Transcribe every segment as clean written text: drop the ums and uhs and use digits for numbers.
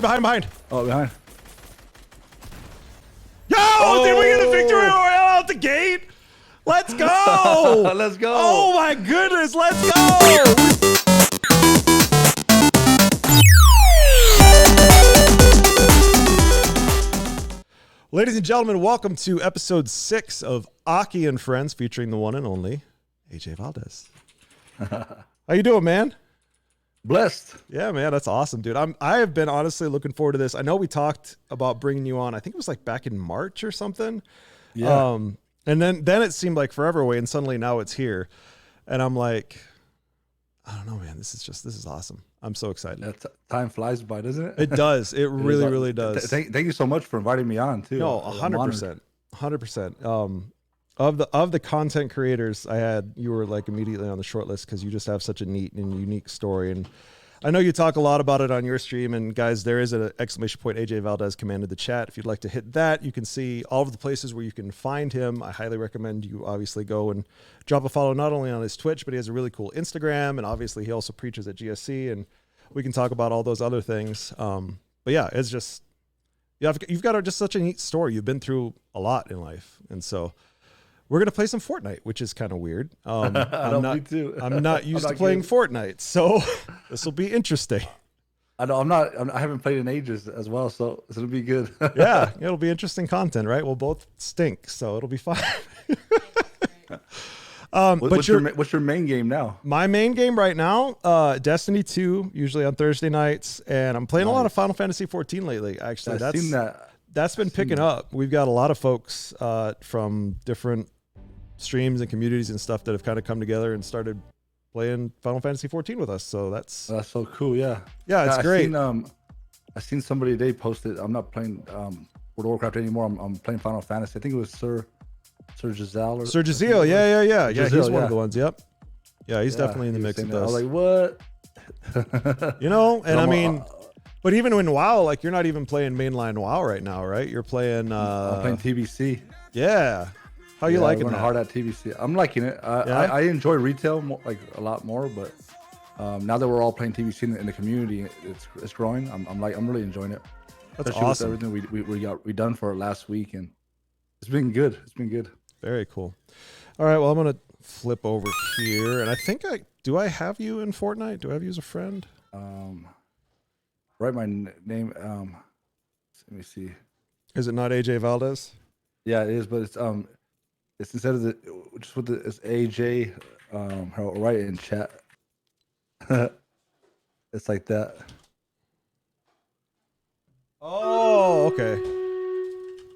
Behind. Oh, behind. Yo, did we get a victory royale out the gate? Let's go. Let's go. Oh my goodness, let's go. Ladies and gentlemen, welcome to episode 6 of Aki and Friends, featuring the one and only AJVALDEZ. How you doing, man? Blessed. Yeah, man, that's awesome, dude. I have been honestly looking forward to this. I know we talked about bringing you on. I think it was like back in March or something. Yeah. And then it seemed like forever away, and suddenly now it's here. And I'm like, I don't know, man. This is awesome. I'm so excited. Yeah, time flies by, doesn't it? It does. It really does. Thank you so much for inviting me on too. No, 100%. 100%. Of the content creators I had, you were like immediately on the short list because you just have such a neat and unique story. And I know you talk a lot about it on your stream. And guys, there is an exclamation point AJVALDEZ commanded the chat. If you'd like to hit that, you can see all of the places where you can find him. I highly recommend you obviously go and drop a follow not only on his Twitch, but he has a really cool Instagram. And obviously he also preaches at GSC, and we can talk about all those other things. But yeah, it's just, you've got just such a neat story. You've been through a lot in life. And so we're going to play some Fortnite, which is kind of weird. I'm not used to playing Fortnite, so this will be interesting. I know I haven't played in ages as well, so it'll be good. Yeah, it'll be interesting content, right? We'll both stink, so it'll be fine. What's your main game now? My main game right now, Destiny 2, usually on Thursday nights, and I'm playing a lot of Final Fantasy 14 lately. Actually, I've seen that. That's been picking up. We've got a lot of folks from different streams and communities and stuff that have kind of come together and started playing Final Fantasy 14 with us. So that's so cool. Yeah, it's great. I seen somebody today posted. I'm not playing World of Warcraft anymore. I'm playing Final Fantasy. I think it was Sir Giselle. Sir Giselle. Yeah. Giselle, He's one of the ones. Yep. Yeah, he's definitely in the mix with us. I was like, what? And I mean, but even in WoW, like you're not even playing mainline WoW right now, right? You're playing. I'm playing TBC. Yeah. How you liking that? Hard at TBC. I'm liking it. I enjoy retail like a lot more, but now that we're all playing TBC in the community, it's growing. I'm really enjoying it. That's especially awesome. With everything we done for it last week, and it's been good. It's been good. Very cool. All right, well I'm gonna flip over here, and I think do I have you in Fortnite? Do I have you as a friend? Write my name. Let me see. Is it not AJVALDEZ? Yeah, it is, but it's instead of it's AJ. I'll write it in chat. It's like that. Oh, okay.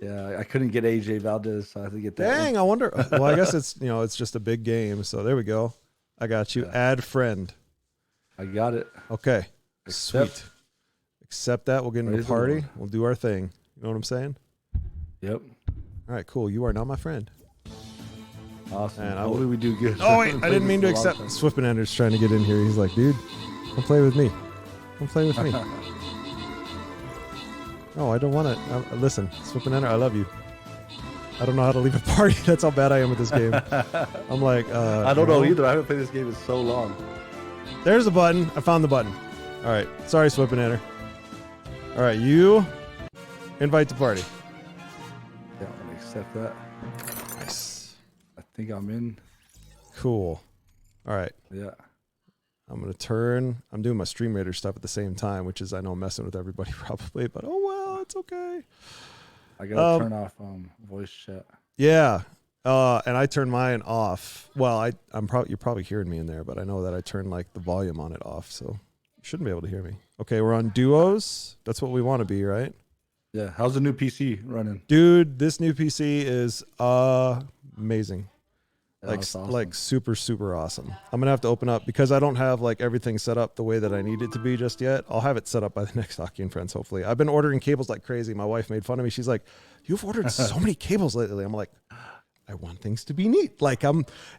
Yeah, I couldn't get AJVALDEZ, so I had to get that. Dang, I wonder. Well, I guess it's just a big game. So there we go. I got you. Yeah. Add friend. I got it. Okay. Sweet. Accept that. We'll get into the party. We'll do our thing. You know what I'm saying? Yep. All right, cool. You are now my friend. Awesome. And hopefully we do good. Oh, wait. I didn't mean to accept. Swiftmanender's trying to get in here. He's like, dude, come play with me. Come play with me. No, I don't want to. Listen, Swiftmanender, I love you. I don't know how to leave a party. That's how bad I am with this game. I'm like, I don't know either. I haven't played this game in so long. There's the button. I found the button. All right. Sorry, Swiftmanender. All right. You invite to party. Yeah, I'm going to accept that. Nice. I think I'm in. Cool. All right. Yeah. I'm going to turn. I'm doing my Stream Raider stuff at the same time, which is, I know, messing with everybody probably, but oh, well, it's okay. I got to turn off voice chat. Yeah. And I turned mine off. Well, you're probably hearing me in there, but I know that I turned like the volume on it off, so you shouldn't be able to hear me. Okay, we're on duos. That's what we want to be, right? Yeah. How's the new PC running? Dude, this new PC is amazing. Yeah, awesome. Like super, super awesome. I'm going to have to open up because I don't have like everything set up the way that I need it to be just yet. I'll have it set up by the next Aki and Friends, hopefully. I've been ordering cables like crazy. My wife made fun of me. She's like, you've ordered so many cables lately. I'm like, I want things to be neat. Like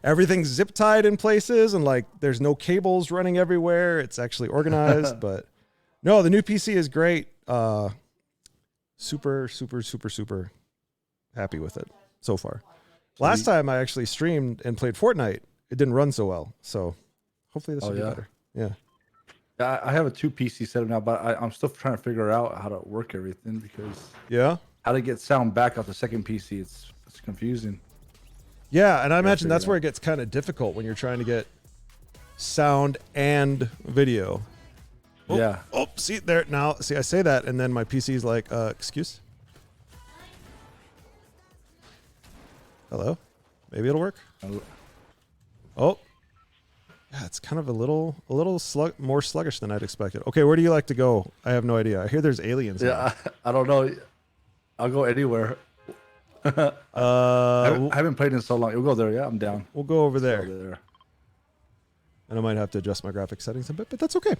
everything's zip tied in places and like there's no cables running everywhere. It's actually organized, but no, the new PC is great. Super, super, super, super happy with it so far. Last time I actually streamed and played Fortnite, it didn't run so well. So hopefully this will be better. Yeah. I have a 2 PC setup now, but I'm still trying to figure out how to work everything because how to get sound back off the second PC. It's confusing. Yeah, and I imagine that's where it gets kind of difficult when you're trying to get sound and video. Oh, yeah. Oh, see there now. See, I say that, and then my PC's like, excuse. Hello. Maybe it'll work. Oh. Yeah, it's kind of a little more sluggish than I'd expected. Okay, where do you like to go? I have no idea. I hear there's aliens. Yeah, I don't know. I'll go anywhere. I haven't played in so long. We'll go there. Yeah, I'm down. We'll go over there. Go there. And I might have to adjust my graphic settings a bit, but that's okay.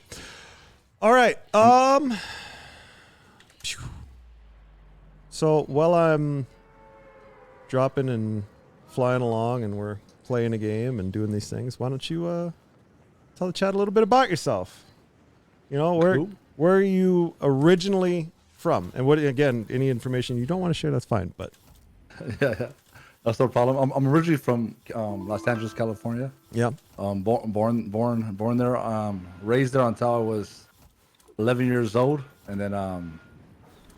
All right. So while I'm dropping and flying along and we're playing a game and doing these things, why don't you tell the chat a little bit about yourself? You know, where are you originally from? And what, again, any information you don't want to share, that's fine, but yeah, that's no problem. I'm originally from Los Angeles, California. Yeah. Born there, raised there until I was 11 years old, and then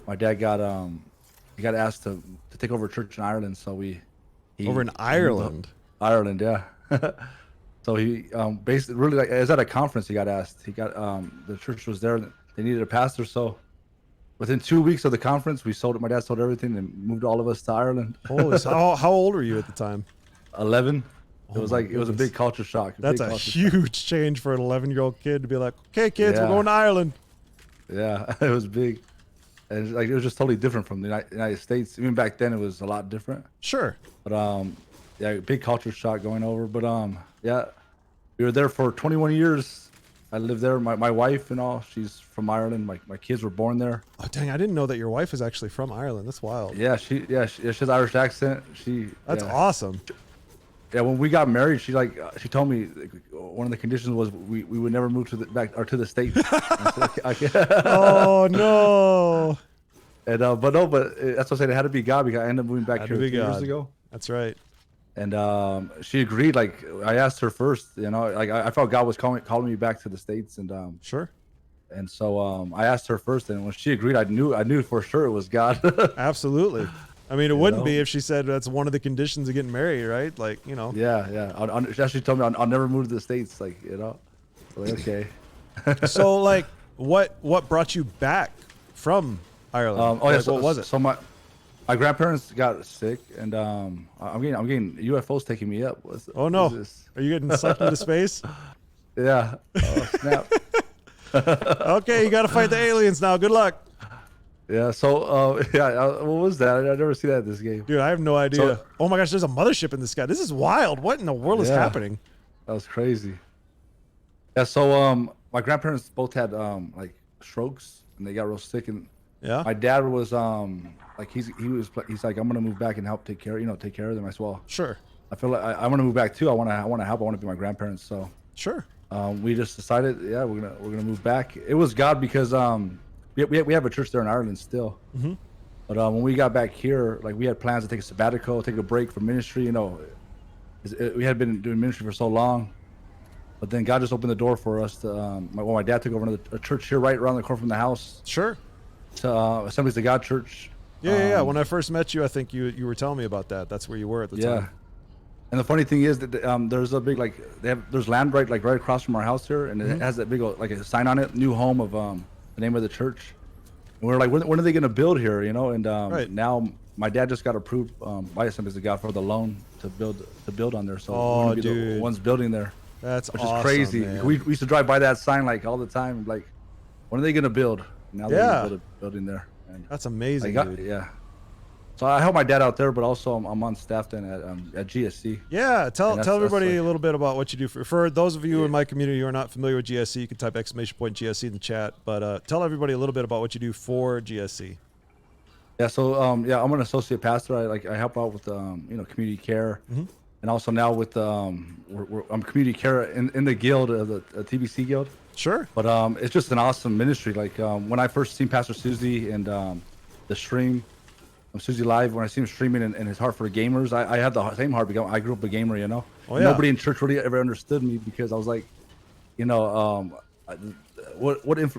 my dad got asked to take over a church in Ireland, so he over in Ireland. Ireland, yeah. So he basically really like it was at a conference he got asked. He got the church was there. They needed a pastor, so within 2 weeks of the conference, my dad sold everything and moved all of us to Ireland. Holy, how old were you at the time? 11. It was it was a big culture shock. That's a huge change for an 11-year-old kid to be like, okay, kids, we're going to Ireland. Yeah, it was big. And it was just totally different from the United States. Even back then, it was a lot different. Sure. But yeah, big culture shock going over. But yeah, we were there for 21 years. I lived there. My wife and all, she's from Ireland. My kids were born there. Oh dang, I didn't know that your wife is actually from Ireland. That's wild. Yeah, she has Irish accent. That's awesome. Yeah, when we got married, she told me one of the conditions was we would never move to the States. Oh no. And but that's what I said. It had to be God because I ended up moving back here 2 years ago. That's right. And she agreed. Like I asked her first, you know, like I felt God was calling me back to the States, and sure. And so I asked her first, and when she agreed, I knew for sure it was God. Absolutely. I mean, it wouldn't be if she said that's one of the conditions of getting married, right? Like, you know. Yeah. She actually told me I'll never move to the States, like, you know. Like, okay. So, like, what brought you back from Ireland? What was it? So my grandparents got sick, and I'm getting UFOs taking me up. Oh no! Are you getting sucked into space? Yeah. Oh, snap. Okay, you got to fight the aliens now. Good luck. Yeah, so what was that? I never see that in this game. Dude, I have no idea. So, oh my gosh, there's a mothership in the sky. This is wild. What in the world is happening? That was crazy. Yeah, so my grandparents both had like strokes, and they got real sick, and my dad was like he's like, I'm gonna move back and help take care of them as well. Sure. I feel like I want to move back too. I want to help. I want to be my grandparents. So sure. We just decided, we're gonna move back. It was God because we have a church there in Ireland still. Mm-hmm. But when we got back here, like we had plans to take a sabbatical, take a break from ministry. You know, we had been doing ministry for so long, but then God just opened the door for us to. My dad took over a church here right around the corner from the house. Sure. To Assemblies of God Church. Yeah. When I first met you, I think you were telling me about that. That's where you were at the time. Yeah. And the funny thing is that there's a big there's land right across from our house here, and it has that big like a sign on it, new home of the name of the church. And we're like, when are they going to build here? You know, and now my dad just got approved by Assemblies of God for the loan to build on there. So we're gonna be the ones building there. That's which awesome, is crazy. Man. We used to drive by that sign like all the time. Like, when are they going to build? Now they're going to build a building there. And that's amazing, dude. Yeah. So I help my dad out there, but also I'm on staff then at GSC. Yeah, tell everybody a little bit about what you do. For those of you in my community who are not familiar with GSC, you can type !GSC in the chat. But tell everybody a little bit about what you do for GSC. Yeah, so I'm an associate pastor. I help out with community care, and also now with I'm community care in the guild, the TBC guild. Sure. But it's just an awesome ministry. Like when I first seen Pastor Susie and the stream. Susie Live, when I see him streaming and his heart for the gamers, I have the same heart because I grew up a gamer, you know. Oh, yeah. Nobody in church really ever understood me because I was like, you know,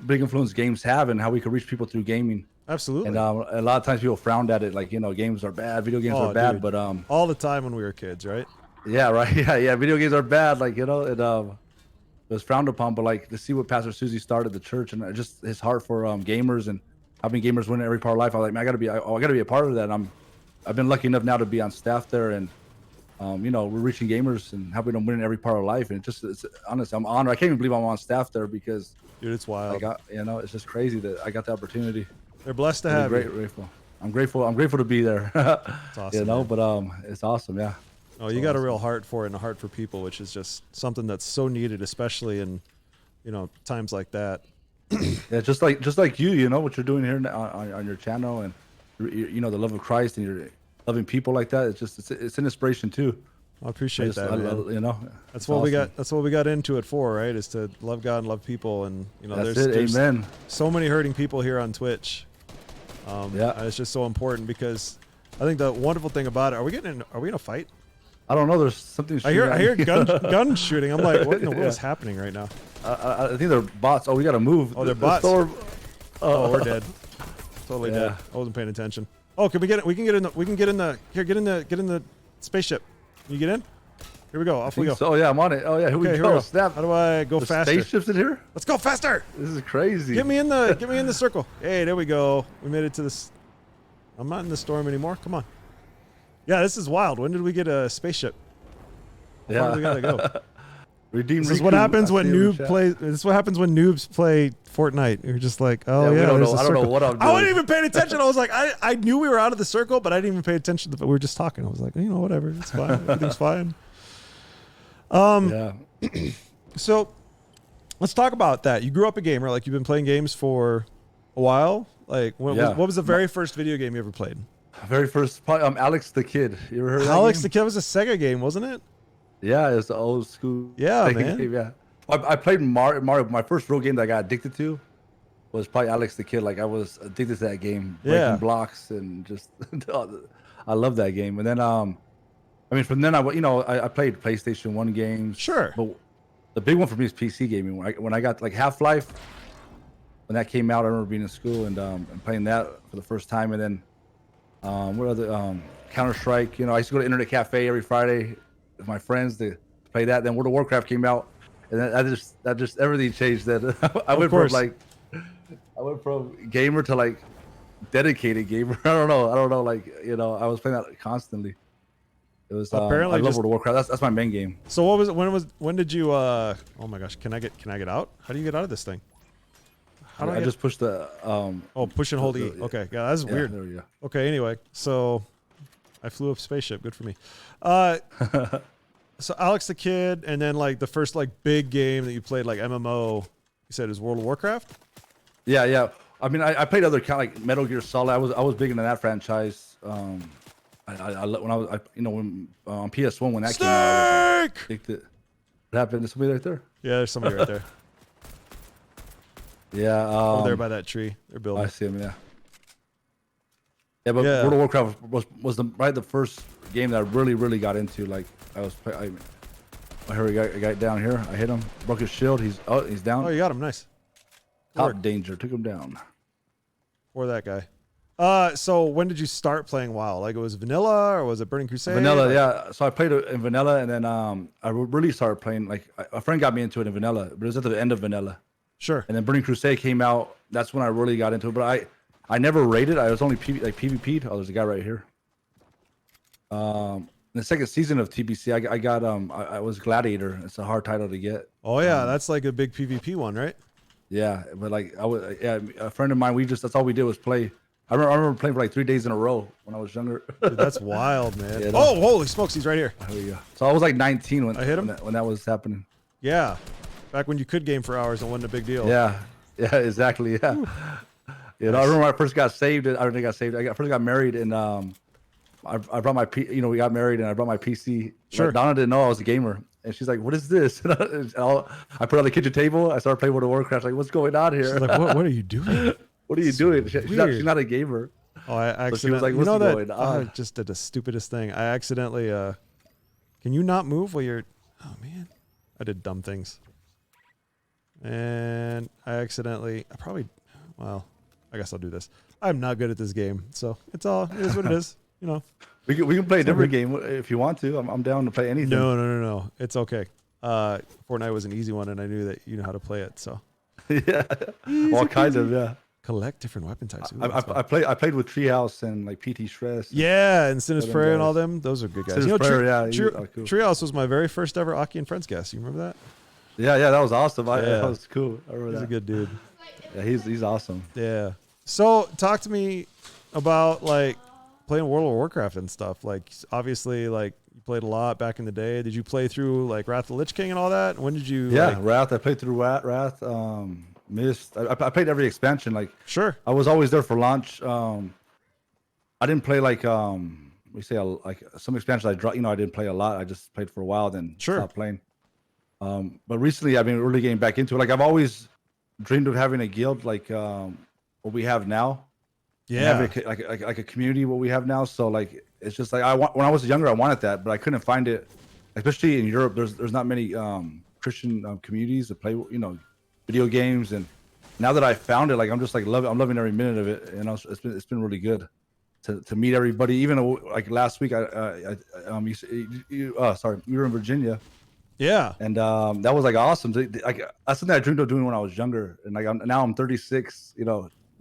big influence games have and how we can reach people through gaming. Absolutely. And a lot of times people frowned at it, like, you know, games are bad, video games are bad, dude. but all the time when we were kids, right? yeah, right, yeah, video games are bad, like, you know, it was frowned upon, but like to see what Pastor Susie started the church and just his heart for gamers and helping gamers win every part of life. I was like, man, I gotta be a part of that. I've been lucky enough now to be on staff there, and you know, we're reaching gamers and helping them win every part of life. And it's honestly, I'm honored. I can't even believe I'm on staff there because, dude, it's wild. You know, it's just crazy that I got the opportunity. They're blessed to have you. Grateful. I'm grateful to be there. It's awesome. You know, man. But it's awesome, yeah. Oh, you got a real heart for it and a heart for people, which is just something that's so needed, especially in, you know, times like that. Yeah, just like you know what you're doing here on your channel, and you know the love of Christ, and you're loving people like that. It's an inspiration too. I appreciate that, man. You know, that's what we got. That's what we got into it for, right? Is to love God and love people, and you know, there's amen. So many hurting people here on Twitch. Yeah, and it's just so important because I think the wonderful thing about it. Are we in a fight? I don't know. There's something. I hear gun shooting. I'm like, what in the world is happening right now? I think they're bots. Oh, we gotta move. Oh, they're bots. Oh, we're dead. Totally dead. I wasn't paying attention. Oh, can we get it? We can get in the spaceship. Can you get in? Here we go. Off we go. Oh yeah, I'm on it. Oh yeah, here we go. Snap. How do I go faster? Spaceships in here? Let's go faster. This is crazy. Get me in the circle. Hey, there we go. We made it to this. I'm not in the storm anymore. Come on. Yeah, this is wild. When did we get a spaceship? How far do we gotta go? This is what happens when noobs play. This is what happens when noobs play Fortnite. You're just like, oh yeah, I don't know what I'm doing. I wasn't even paying attention. I was like, I knew we were out of the circle, but I didn't even pay attention. We were just talking. I was like, you know, whatever, it's fine. Everything's fine. Yeah. So let's talk about that. You grew up a gamer. Like, you've been playing games for a while. Like, what was the very first video game you ever played? Very first, probably Alex the Kid. You ever heard of that Alex game? the Kid was a Sega game, wasn't it? Yeah, it's the old school. Yeah, Sega man. game, yeah. I played Mario. My first real game that I got addicted to was probably Alex the Kid. Like, I was addicted to that game, breaking blocks and just I love that game. And then I mean, from then I played PlayStation 1 games. Sure. But the big one for me is PC gaming. When I got like Half-Life, when that came out, I remember being in school and playing that for the first time. And then what other Counter-Strike. You know, I used to go to Internet Cafe every Friday with my friends to play that. Then World of Warcraft came out, and that just everything changed. That I went from gamer to like dedicated gamer. I don't know. Like, you know, I was playing that constantly. It was apparently I love World of Warcraft. That's my main game. So what was it? When did you? Oh my gosh, can I get out? How do you get out of this thing? I just push the push and hold E. Okay, yeah, that's weird. There we go. Okay, anyway, so I flew a spaceship. Good for me. So Alex the Kid, and then like the first like big game that you played, like MMO, you said is World of Warcraft. Yeah. I mean, I played other kind of like Metal Gear Solid. I was big into that franchise. When I was on PS1 when that came out. What happened? There's somebody right there. Yeah, there's somebody right there. Yeah. Over there by that tree. They're building. I see him. Yeah. Yeah, but World of Warcraft was the first game that I really got into. Like, I heard a guy down here. I hit him, broke his shield. He's down. Oh, you got him. Nice. Top danger, took him down. Or that guy. So when did you start playing WoW? Like, it was vanilla or was it Burning Crusade? Vanilla, yeah. So I played it in vanilla, and then I really started playing. Like, a friend got me into it in vanilla, but it was at the end of vanilla. Sure. And then Burning Crusade came out. That's when I really got into it. But I never raided. I was only PvP'd. Oh, there's a guy right here. In the second season of TBC, I was Gladiator. It's a hard title to get. Oh yeah, that's like a big PvP one, right? Yeah, but like a friend of mine, that's all we did was play. I remember playing for like 3 days in a row when I was younger. Dude, that's wild, man. Yeah, oh, holy smokes, he's right here. There we go. So I was like 19 when I hit him when that was happening. Yeah, back when you could game for hours and wasn't a big deal. Yeah, exactly. Yeah. You know, I remember when I first got saved. I don't think I got saved. First got married, and I brought my we got married, and I brought my PC. Sure. Like, Donna didn't know I was a gamer, and she's like, "What is this?" And I put it on the kitchen table. I started playing World of Warcraft. Like, what's going on here? She's like, what are you doing? What are you doing? She's not a gamer. Oh, I accidentally. So she was like, "What's going on?" I just did the stupidest thing. I accidentally. Can you not move while you're? Oh man, I did dumb things. And I guess I'll do this. I'm not good at this game, so it is what it is. You know, we can play a different game if you want to. I'm down to play anything. No. It's okay. Fortnite was an easy one, and I knew that you know how to play it. So yeah, all kinds of yeah. Collect different weapon types. Ooh, I played with Treehouse and like PT Stress. Yeah, and Sinus Prayer and all them. Those are good guys. Sinus Prayer, cool. Treehouse was my very first ever Aki and Friends guest. You remember that? Yeah, that was awesome. That was cool. I remember he's that. a good dude. Yeah, he's awesome. Yeah. So talk to me about like playing World of Warcraft and stuff. Like obviously, like you played a lot back in the day. Did you play through like Wrath of the Lich King and all that? When did you? Yeah, Wrath. I played through Wrath. Mist. I played every expansion. Like sure. I was always there for launch. I didn't play like like some expansions I dropped. I didn't play a lot. I just played for a while, then stopped playing. But recently I've been really getting back into it. Like I've always dreamed of having a guild like what we have now. Yeah. Having like a community what we have now. So like it's just like when I was younger I wanted that, but I couldn't find it. Especially in Europe, there's not many Christian communities that play video games, and now that I found it, like I'm just like I'm loving every minute of it. It's been really good to meet everybody. Even like last week, you were in Virginia. Yeah, and that was like awesome. Like that's something I dreamed of doing when I was younger, and like now I'm 36.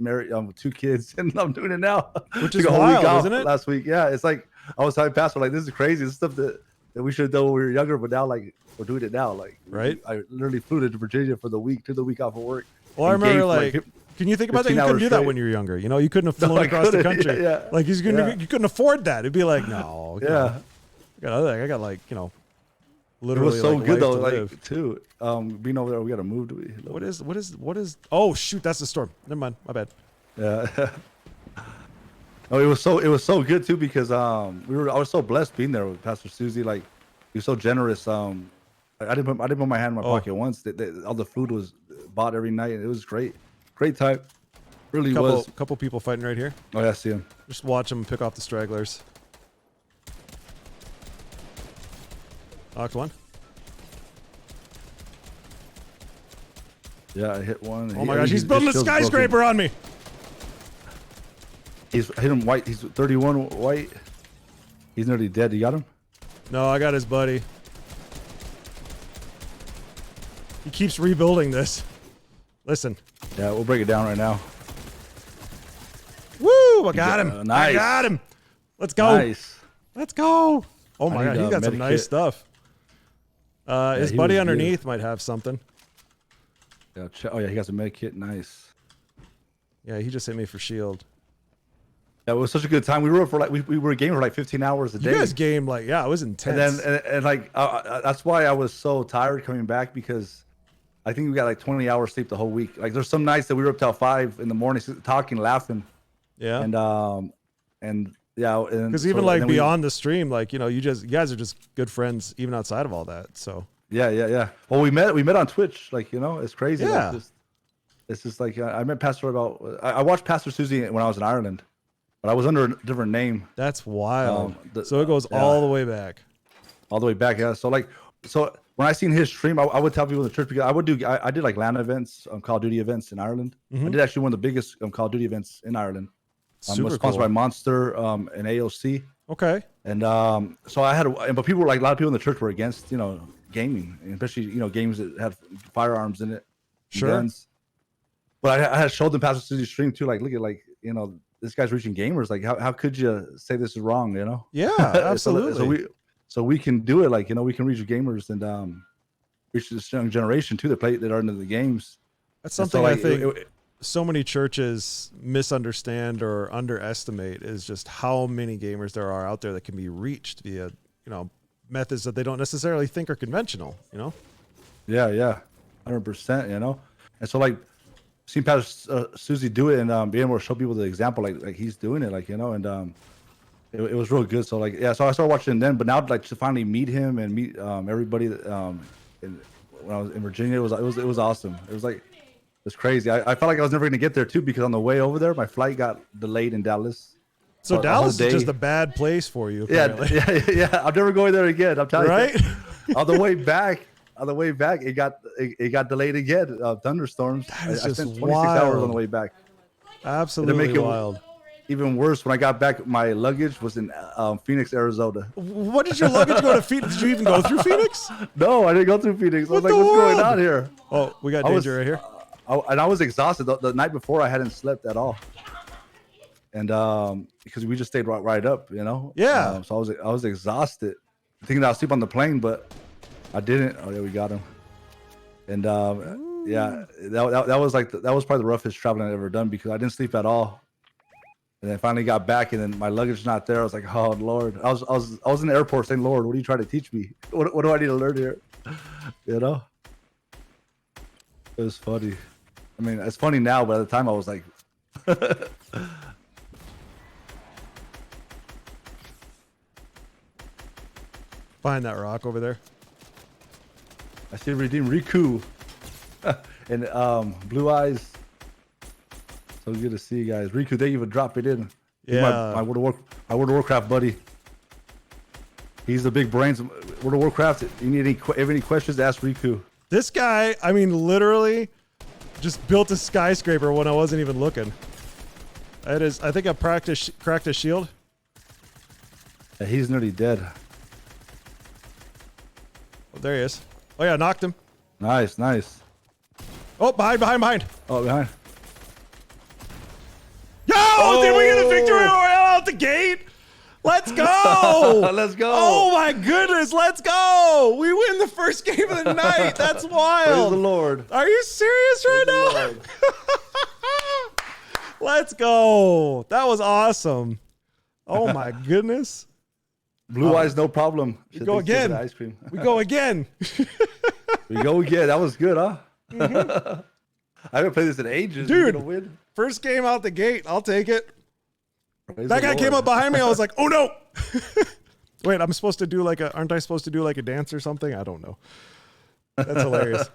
Married, with 2 kids, and I'm doing it now. Which is wild, isn't it? Last week, yeah, it's like I was telling Pastor, like this is crazy. This is stuff that we should have done when we were younger, but now like we're doing it now. Like right, I literally flew to Virginia for the week off of work. Well, I remember like can you think about that? You couldn't do that when you were younger. You couldn't have flown across the country. Yeah. Like you couldn't afford that. It'd be like no. Yeah. I got like literally. It was so like good though. to Like live. Too. Being over there, we got to move. What is? Oh shoot, that's the storm. Never mind. My bad. Yeah. Oh, it was so good too because I was so blessed being there with Pastor Susie. Like he was so generous. I didn't put my hand in my pocket once. All the food was bought every night. It was great time. Really was. Couple people fighting right here. Oh yeah, I see him. Just watch them pick off the stragglers. Knocked one. Yeah, I hit one. Oh my gosh, he's building a skyscraper on me. He's hit him white. He's 31 white. He's nearly dead. You got him? No, I got his buddy. He keeps rebuilding this. Listen. Yeah, we'll break it down right now. Woo! I got him. Nice. I got him. Let's go. Nice. Let's go. Oh my god, he got some nice stuff. His buddy underneath might have something. Yeah. Oh yeah, he got some med kit. Nice. Yeah, he just hit me for shield. Yeah, it was such a good time. We were for like we were gaming for like 15 hours a day. You guys game like it was intense. And then and like that's why I was so tired coming back because I think we got like 20 hours sleep the whole week. Like there's some nights that we were up till 5 in the morning talking, laughing. Yeah. And yeah, because even like beyond the stream, like you guys are just good friends even outside of all that. So yeah. Well, we met on Twitch. Like it's crazy. Yeah. Like, it's just like I met Pastor I watched Pastor Susie when I was in Ireland. But I was under a different name. That's wild. So it goes all the way back. All the way back, yeah. So when I seen his stream, I would tell people in the church because I did like LAN events, Call of Duty events in Ireland. Mm-hmm. I did actually one of the biggest Call of Duty events in Ireland. Super was sponsored cool. by Monster and AOC. Okay. And so I had, but people were like a lot of people in the church were against gaming, and especially games that had firearms in it, sure. Guns. But I had showed them Pastor Susie's stream too. Like look at this guy's reaching gamers. Like, how could you say this is wrong? Yeah, absolutely. so we can do it. Like, we can reach gamers and reach this young generation too that are into the games. That's something I think so many churches misunderstand or underestimate is just how many gamers there are out there that can be reached via methods that they don't necessarily think are conventional. Yeah, 100%. And so like. Seen Pastor Susie do it and being able to show people the example, like he's doing it, and it was real good. So so I started watching then, but now like to finally meet him and meet everybody when I was in Virginia, it was awesome. It was crazy. I felt like I was never gonna get there too because on the way over there, my flight got delayed in Dallas. So Dallas is just a bad place for you. Apparently. Yeah. I'm never going there again. I'm telling you. Right? On the way back. on the way back, it got delayed again. Thunderstorms. That is I just spent 26 hours wild. on the way back. Absolutely make it wild. Even worse, when I got back, my luggage was in Phoenix, Arizona. What did your luggage go to Phoenix? Did you even go through Phoenix? No, I didn't go through Phoenix. I was What like, the what's world? going on here? Oh, we got danger right here. And I was exhausted. The night before, I hadn't slept at all. And because we just stayed right up, you know? Yeah. So I was exhausted, thinking I'll sleep on the plane, but I didn't. Oh, yeah, we got him. And yeah, that was probably the roughest traveling I've ever done because I didn't sleep at all. And then finally got back, and then my luggage not there. I was like, "Oh Lord!" I was in the airport saying, "Lord, what are you trying to teach me? What do I need to learn here?" You know, it was funny. I mean, it's funny now, but at the time I was like, Find that rock over there. I see redeem Riku and Blue Eyes. So good to see you guys. Riku, thank you for dropping in. He's Yeah. my World of Warcraft buddy. He's the big brains of World of Warcraft. You need any questions, ask Riku. This guy, I mean, literally just built a skyscraper when I wasn't even looking. That is, I think I cracked a shield. Yeah, he's nearly dead. Oh, there he is. Oh yeah, knocked him. Nice. Oh, behind. Oh, behind. Yo, did we get a victory royale out the gate? Let's go! Let's go! Oh my goodness, let's go! We win the first game of the night. That's wild. Praise the Lord. Are you serious right now? Let's go. That was awesome. Oh my goodness. Blue Eyes, no problem. We go again. Ice cream. We go again. We go again. That was good, huh? Mm-hmm. I haven't played this in ages. Dude. We're gonna win. First game out the gate. I'll take it. Praise That the guy came Lord. up behind me. I was like, oh no. Wait, I'm supposed to do aren't I supposed to do like a dance or something? I don't know. That's hilarious.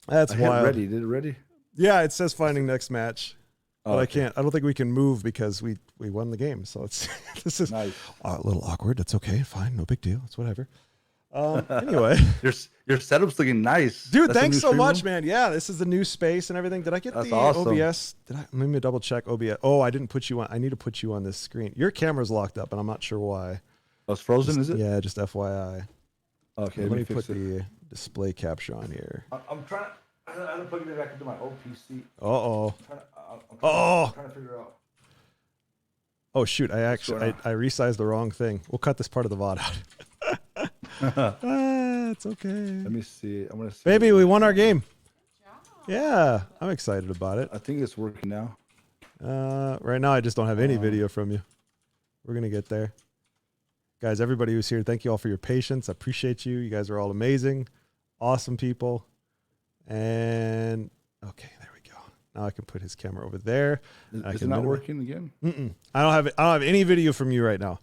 That's I hit wild. ready. Did it ready? Yeah, it says finding next match. But Oh, I okay. can't. I don't think we can move because we won the game. So it's this is Nice. a little awkward. That's okay. Fine. No big deal. It's whatever. Anyway, Your setup's looking nice, dude, That's a thanks new so stream much, room? man. Yeah, this is the new space and everything. Did I get That's the awesome. OBS? Let me double check OBS. Oh, I didn't put you on. I need to put you on this screen. Your camera's locked up, and I'm not sure why. Oh, it's frozen, is it? Yeah, just FYI. Okay, Let me fix put it. the display capture on here. I'm trying. I had to plug it back into my old PC. Uh-oh. I'm trying to figure out. Oh, shoot. I going I resized the wrong thing. We'll cut this part of the VOD out. It's okay. Let me see. I'm gonna see. Baby, we won our game. Yeah, I'm excited about it. I think it's working now. Right now, I just don't have any video from you. We're going to get there. Guys, everybody who's here, thank you all for your patience. I appreciate you. You guys are all amazing, awesome people. And, okay, there we go. Now I can put his camera over there. Is it not working again? I don't have any video from you right now.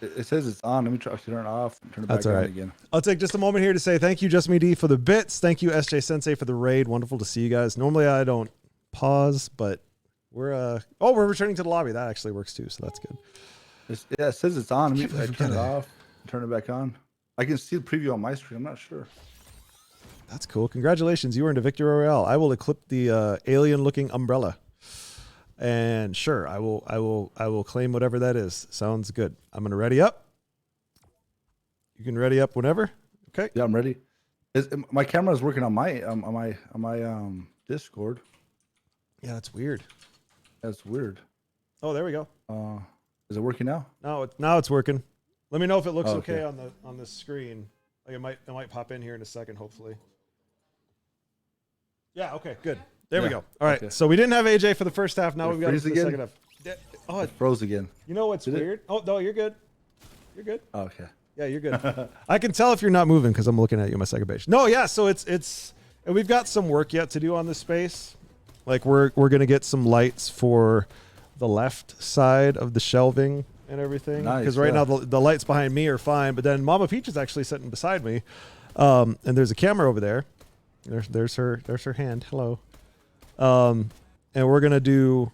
It says it's on. Let me try to turn it off and turn it That's back all on right. again. I'll take just a moment here to say thank you, Just Me D, for the bits. Thank you, SJ Sensei, for the raid. Wonderful to see you guys. Normally I don't pause, but we're returning to the lobby. That actually works too, so that's good. Yeah, it says it's on. Let me believe we turn got it a- off. Turn it back on. I can see the preview on my screen. I'm not sure. That's cool. Congratulations. You earned a Victory Royale. I will equip the alien-looking umbrella. And sure, I will claim whatever that is. Sounds good. I'm going to ready up. You can ready up whenever. Okay. Yeah, I'm ready. My camera is working on my Discord. Yeah, that's weird. That's weird. Oh, there we go. Is it working now? Now it's working. Let me know if it looks Okay. okay on the screen. Like it might pop in here in a second, hopefully. Yeah, okay, good. There we Yeah, go. All right. okay. So we didn't have AJ for the first half. Now Did it we've got it freeze for the again? second half. Oh, It froze again. you know what's Did it? weird? Oh, no, you're good. You're good. Oh, okay. Yeah, you're good. I can tell if you're not moving because I'm looking at you on my second page. No, yeah, so it's and we've got some work yet to do on this space. Like we're gonna get some lights for the left side of the shelving and everything. Nice, Because right yeah. now the lights behind me are fine, but then Mama Peach is actually sitting beside me, and there's a camera over there. There's her hand. Hello. And we're gonna do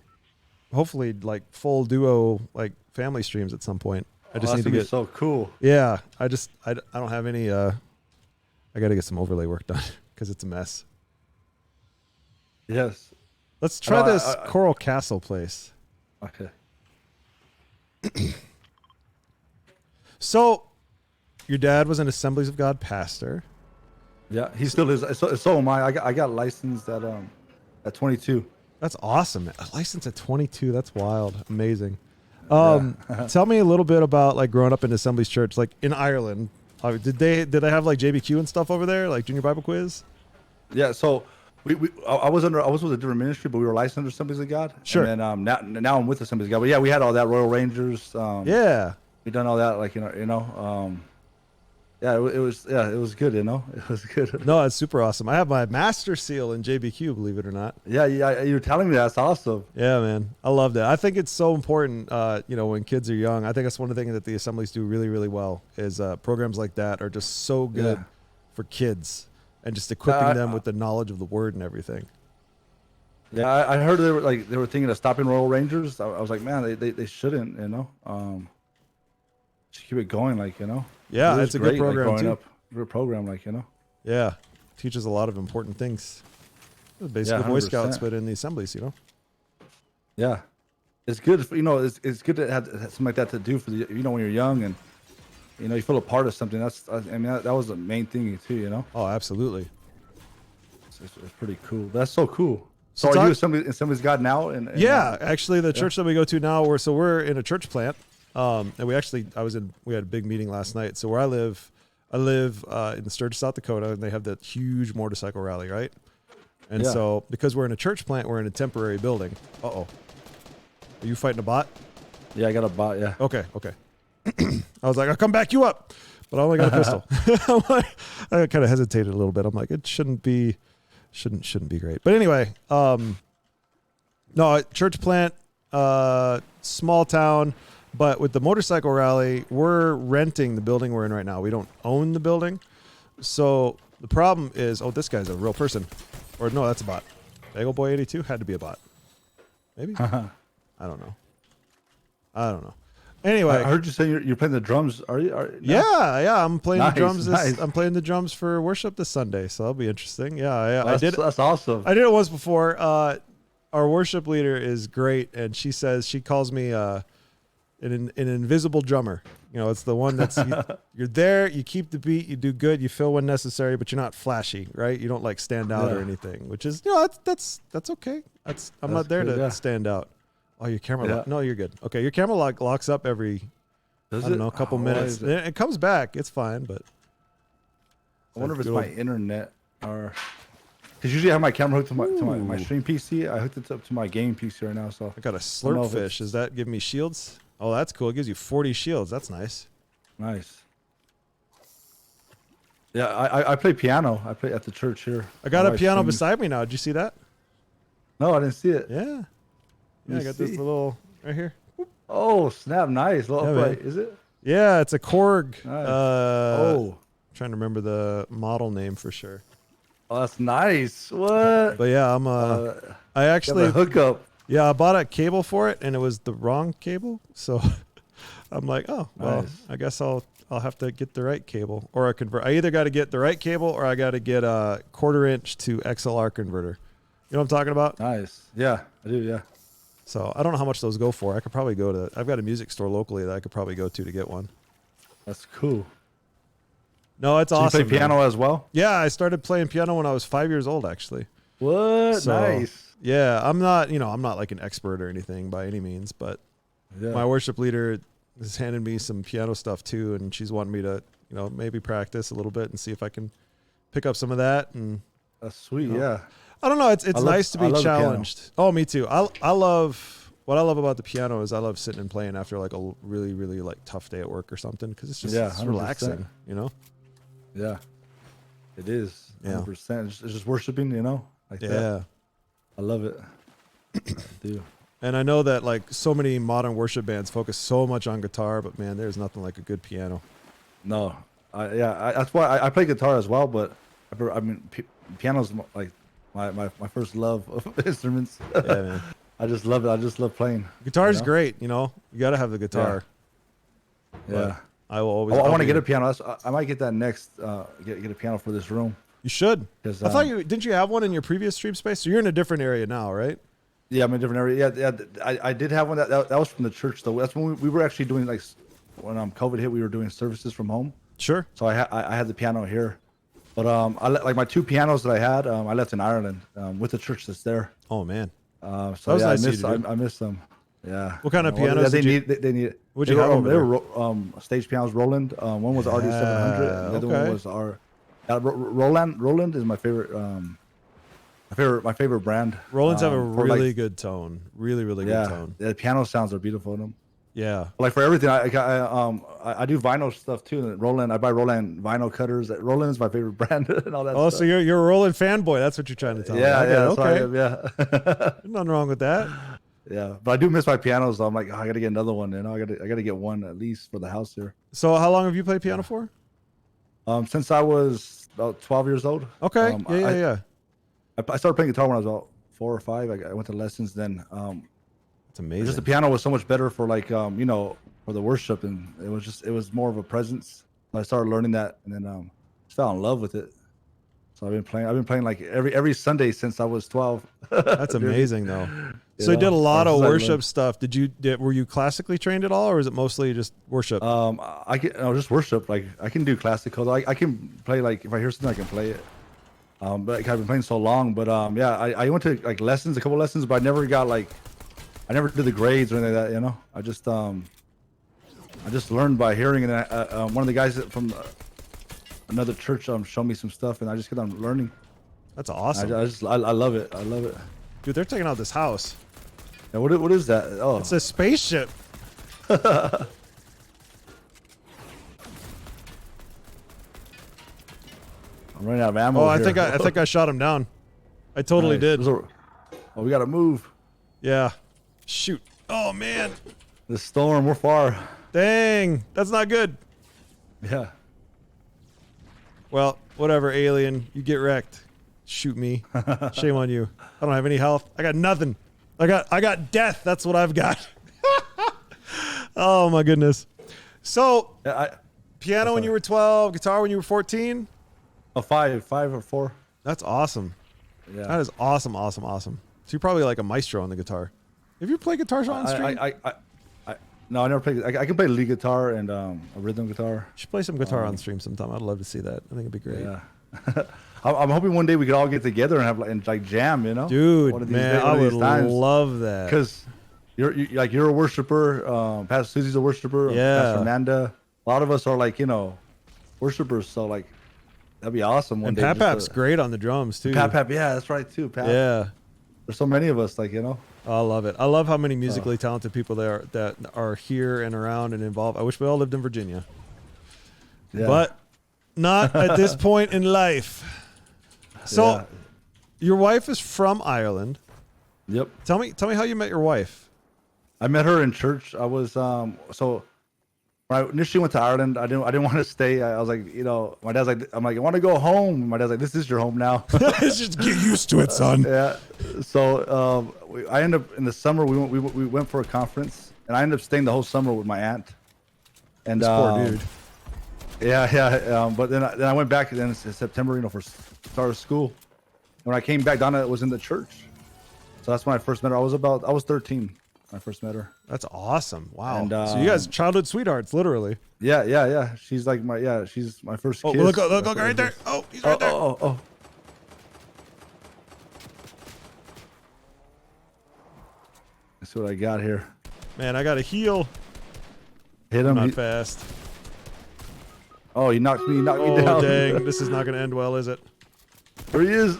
hopefully like full duo like family streams at some point. I just need That's to gonna be get so cool. yeah, I don't have any I got to get some overlay work done because it's a mess. Yes. Let's try this Coral Castle place. Okay. So, your dad was an Assemblies of God pastor. Yeah, he still is. So am I. I got licensed at 22. That's awesome. A license at 22. That's wild. Amazing. Tell me a little bit about like growing up in Assemblies Church, like in Ireland. Did they have like JBQ and stuff over there, like Junior Bible Quiz? Yeah. So I was with a different ministry, but we were licensed under Assemblies of God. Sure. And then now I'm with Assemblies of God. But yeah, we had all that Royal Rangers. Yeah. We done all that, like yeah, it was good, It was good. No, it's super awesome. I have my master seal in JBQ, believe it or not. Yeah, you're telling me that's awesome. Yeah, man. I love that. I think it's so important, when kids are young. I think that's one of the things that the assemblies do really, really well is programs like that are just so good for kids and just equipping them with the knowledge of the word and everything. Yeah, I heard they were thinking of stopping Royal Rangers. I was like, man, they shouldn't, Just keep it going, Yeah, it it's a good program too. Good program, Yeah, teaches a lot of important things. Basically, Boy Scouts, but in the assemblies, Yeah, it's good. It's good to have something like that to do for when you're young and you feel a part of something. That was the main thing too. Oh, absolutely. It's pretty cool. That's so cool. So are you Assemblies God now? Yeah, actually, the church that we go to now, we're in a church plant. And we had a big meeting last night. So where I live in Sturgis, South Dakota, and they have that huge motorcycle rally, right? And so because we're in a church plant, we're in a temporary building. Uh-oh. Are you fighting a bot? Yeah, I got a bot, yeah. Okay. I was like, I'll come back you up, but I only got a pistol. I kind of hesitated a little bit. I'm like, it shouldn't be great. But anyway, no, church plant, small town. But with the motorcycle rally, we're renting the building we're in right now. We don't own the building. So the problem is, this guy's a real person. Or no, that's a bot. Bagel Boy 82 had to be a bot. Maybe? I don't know. Anyway. I heard you say you're playing the drums. Are you? Yeah. I'm playing the drums. Nice. I'm playing the drums for worship this Sunday. So that'll be interesting. Yeah. I did. That's awesome. I did it once before. Our worship leader is great. And she calls me, an invisible drummer. It's the one that's you're there, you keep the beat, you do good, you fill when necessary, but you're not flashy, right? You don't like stand out or anything, which is that's okay. I'm not there to stand out. Oh, your camera no, you're good. Okay, your camera locks up every a couple minutes. It comes back. It's fine, but I wonder if it's my internet or because usually I have my camera hooked to my stream PC. I hooked it up to my game PC right now. So I got a slurp fish. Does that give me shields? Oh, that's cool. It gives you 40 shields. That's nice. Nice. Yeah, I play piano. I play at the church here. I got a piano beside me now. Did you see that? No, I didn't see it. Yeah. I got this little right here. Oh, snap. Nice. Is it? Yeah, it's a Korg. Nice. I'm trying to remember the model name for sure. Oh, that's nice. What? But yeah, I actually hook up. Yeah, I bought a cable for it, and it was the wrong cable. So I'm like, nice. I guess I'll have to get the right cable or a convert. I either got to get the right cable or I got to get a 1/4 inch to XLR converter. You know what I'm talking about? Nice. Yeah, I do. Yeah. So I don't know how much those go for. I could probably I've got a music store locally that I could probably go to get one. That's cool. No, it's awesome. You play piano as well? Yeah, I started playing piano when I was 5 years old, actually. What? So, nice. Yeah, I'm not like an expert or anything by any means, but my worship leader has handed me some piano stuff too, and she's wanting me to, maybe practice a little bit and see if I can pick up some of that. And that's sweet. Yeah. I don't know. It's nice to be challenged. Oh, me too. What I love about the piano is I love sitting and playing after like a really, really like tough day at work or something because it's just it's relaxing, Yeah, it is. 100%. It's just worshiping, like that. Yeah. I love it. I do. And I know that like so many modern worship bands focus so much on guitar, but man, there's nothing like a good piano. No, that's why I play guitar as well. But piano's like my first love of instruments. Yeah, man. I just love it. I just love playing. Guitar is great. You got to have the guitar. Yeah. I will always. I want to get a piano. I might get that next. Get a piano for this room. You should. I thought didn't you have one in your previous stream space? So you're in a different area now, right? Yeah, I'm in a different area. Yeah. I did have one that was from the church though. That's when we were actually doing like when COVID hit, we were doing services from home. Sure. So I had the piano here, but like my 2 pianos that I had, I left in Ireland with the church that's there. Oh man. So yeah, nice I miss them. Yeah. What kind of pianos they need it. What'd you have over there? They were stage pianos, Roland. One was RD 700. The other one was Roland is my favorite. My favorite brand. Rolands have a really good tone. Really good tone. The piano sounds are beautiful in them. Yeah. Like for everything, I do vinyl stuff too. Roland, I buy Roland vinyl cutters. Roland is my favorite brand and all that. Oh, stuff. so you're a Roland fanboy. That's what you're trying to tell me. Yeah, okay. Yeah. Nothing wrong with that. Yeah, but I do miss my pianos. So I'm like, I gotta get another one. You know, I gotta get one at least for the house here. So how long have you played piano for? Since I was about 12 years old. Okay. Yeah. I started playing guitar when I was about 4 or 5. I went to lessons then. It's amazing. Just the piano was so much better for like for the worship, and it was more of a presence. I started learning that, and then just fell in love with it. So I've been playing like every Sunday since I was 12. That's amazing though. So you did a lot of worship stuff. Were you classically trained at all, or is it mostly just worship? Just worship. Like I can do classical. I can play, like if I hear something I can play it. But like, I've been playing so long. But I went to like lessons, a couple lessons, but I never did the grades or anything like that. You know, I just learned by hearing, and one of the guys from another church showed me some stuff, and I just kept on learning. That's awesome. I love it. I love it. Dude, they're taking out this house. Yeah, what is that? Oh, it's a spaceship. I'm running out of ammo. Oh, I think I shot him down. I totally did. Oh, we gotta move. Yeah. Shoot. Oh man. The storm. We're far. Dang. That's not good. Yeah. Well, whatever, alien. You get wrecked. Shoot me. Shame on you. I don't have any health. I got nothing. I got death. That's what I've got. Oh my goodness. So, piano when you were 12, guitar when you were 14? Oh, 5 or 4. That's awesome. Yeah. That is awesome. So you're probably like a maestro on the guitar. Have you played guitar on stream? No, I never played. I can play lead guitar and a rhythm guitar. You should play some guitar on stream sometime. I'd love to see that. I think it'd be great. Yeah. I'm hoping one day we could all get together and have like jam, you know? Dude, man, I would love that. Because you're a worshiper. Pastor Susie's a worshiper. Yeah. Pastor Amanda. A lot of us are like, worshipers. So like, that'd be awesome one day. And Pap's great on the drums too. Pap, yeah, that's right too. Pap. Yeah. There's so many of us, like, I love it. I love how many musically talented people that are here and around and involved. I wish we all lived in Virginia. Yeah. But not at this point in life. So, your wife is from Ireland. Yep. Tell me how you met your wife. I met her in church. I was so when I initially went to Ireland, I didn't want to stay. I was like, my dad's like, I'm like, I want to go home. My dad's like, this is your home now. Just get used to it, son. Yeah. So I ended up in the summer. We went for a conference, and I ended up staying the whole summer with my aunt. And poor dude. Yeah. But then I went back in September, for start of school. When I came back, Donna was in the church. So that's when I first met her. I was 13 when I first met her. That's awesome. Wow. And, so you guys childhood sweethearts, literally. Yeah. She's like she's my first kiss. Look right there. Oh, he's right there. Oh. Let's see what I got here. Man, I got to heal. Hit him. Not fast. Oh, he knocked me down. Oh, dang. This is not going to end well, is it? There he is.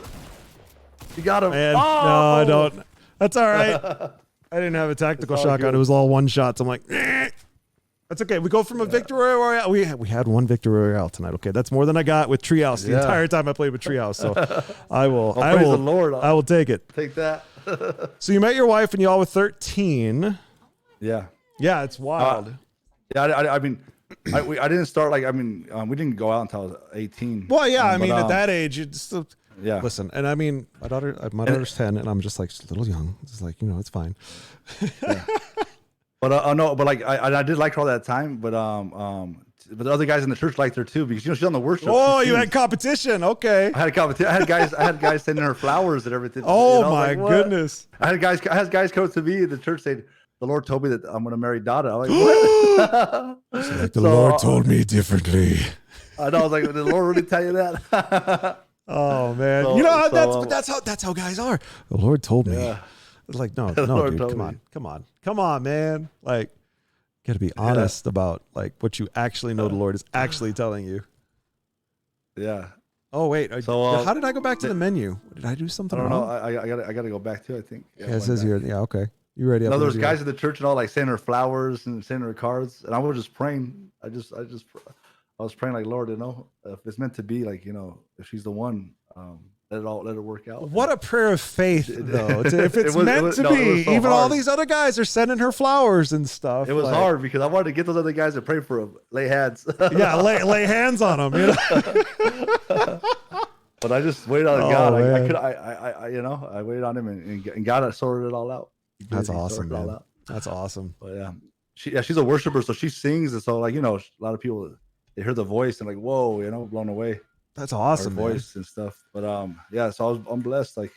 You got him. Man, no, I don't. That's all right. I didn't have a tactical shotgun. It was all one shots. I'm like, that's okay. We go from a victory royale. We had one victory royale tonight. Okay, that's more than I got with Treehouse the entire time I played with Treehouse. So I will. Praise the Lord. I will take it. Take that. So you met your wife and y'all were 13. Yeah. Yeah, it's wild. I mean, I didn't start we didn't go out until I was 18. Well, yeah, I mean, at that age, it's still. Yeah. Listen, and I mean, my daughter's 10, and I'm just like a little young. It's like, it's fine. Yeah. But no, but like I did like her all that time. But but the other guys in the church liked her too because she's on the worship. Oh, you had competition. Okay. I had competition. I had guys sending her flowers and everything. Oh my goodness. I had guys come to me in the church saying, "The Lord told me that I'm going to marry Dada." I'm like, what? Like the Lord told me differently. I know. I was like, did the Lord really tell you that? Oh man, that's how guys are. The Lord told me. Yeah. It's like no, dude, come on, man. Like, you got to be honest about like what you actually know. The Lord is actually telling you. Yeah. Oh wait, so how did I go back to the menu? Did I do something I don't wrong? know. I got to go back to it, I think. Yeah, it says here. Yeah, okay. You ready? No, there's guys in the church and all like sending her flowers and sending her cards, and I was just praying. I was praying like, Lord, if it's meant to be, like, if she's the one, let it work out. What a prayer of faith, though. If it's meant to be, so even hard. All these other guys are sending her flowers and stuff. It was hard because I wanted to get those other guys to pray for them, lay hands. Yeah, lay hands on them. But I just waited on God. I waited on him and God sorted it all out. That's awesome, man. That's awesome. But yeah, she's a worshiper, so she sings, and so like a lot of people, they hear the voice and like, whoa, blown away. That's awesome, her voice and stuff. But so I'm blessed. Like,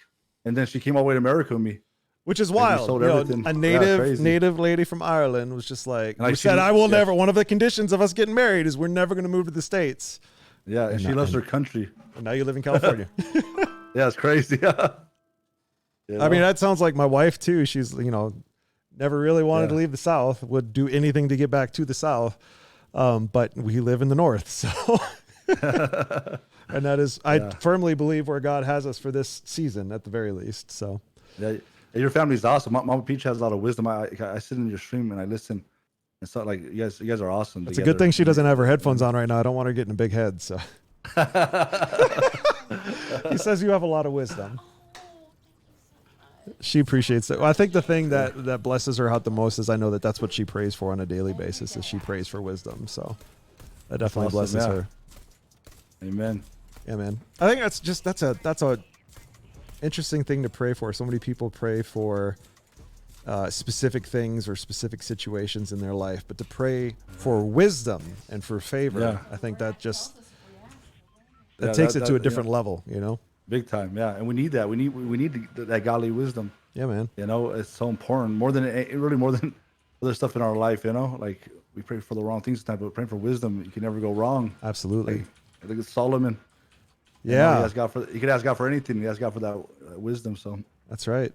and then she came all the way to America with me, which is wild. A native lady from Ireland was just like, we said, I will never. One of the conditions of us getting married is we're never going to move to the States. Yeah, and she loves her country. And now you live in California. Yeah, it's crazy. I mean, that sounds like my wife too. She's never really wanted to leave the South. Would do anything to get back to the South. But we live in the North, so and that is, I firmly believe, where God has us for this season at the very least. So yeah, your family's awesome. Mama Peach has a lot of wisdom. I sit in your stream and I listen. It's not like you guys are awesome. It's a good thing she doesn't have her headphones on right now. I don't want her getting a big head. So he says you have a lot of wisdom. She appreciates it. Well, I think the thing that blesses her out the most is I know that's what she prays for on a daily basis. Is she prays for wisdom. So that definitely blesses her. Amen. Yeah, man. I think that's a interesting thing to pray for. So many people pray for specific things or specific situations in their life, but to pray for wisdom and for favor, I think that takes it to a different level, Big time, yeah, and we need that. We need that godly wisdom. Yeah, man. It's so important, more than other stuff in our life. Like we pray for the wrong things sometimes, but praying for wisdom, you can never go wrong. Absolutely. Like, I think it's Solomon. Yeah, he could ask God for anything. He asked God for that wisdom. So that's right.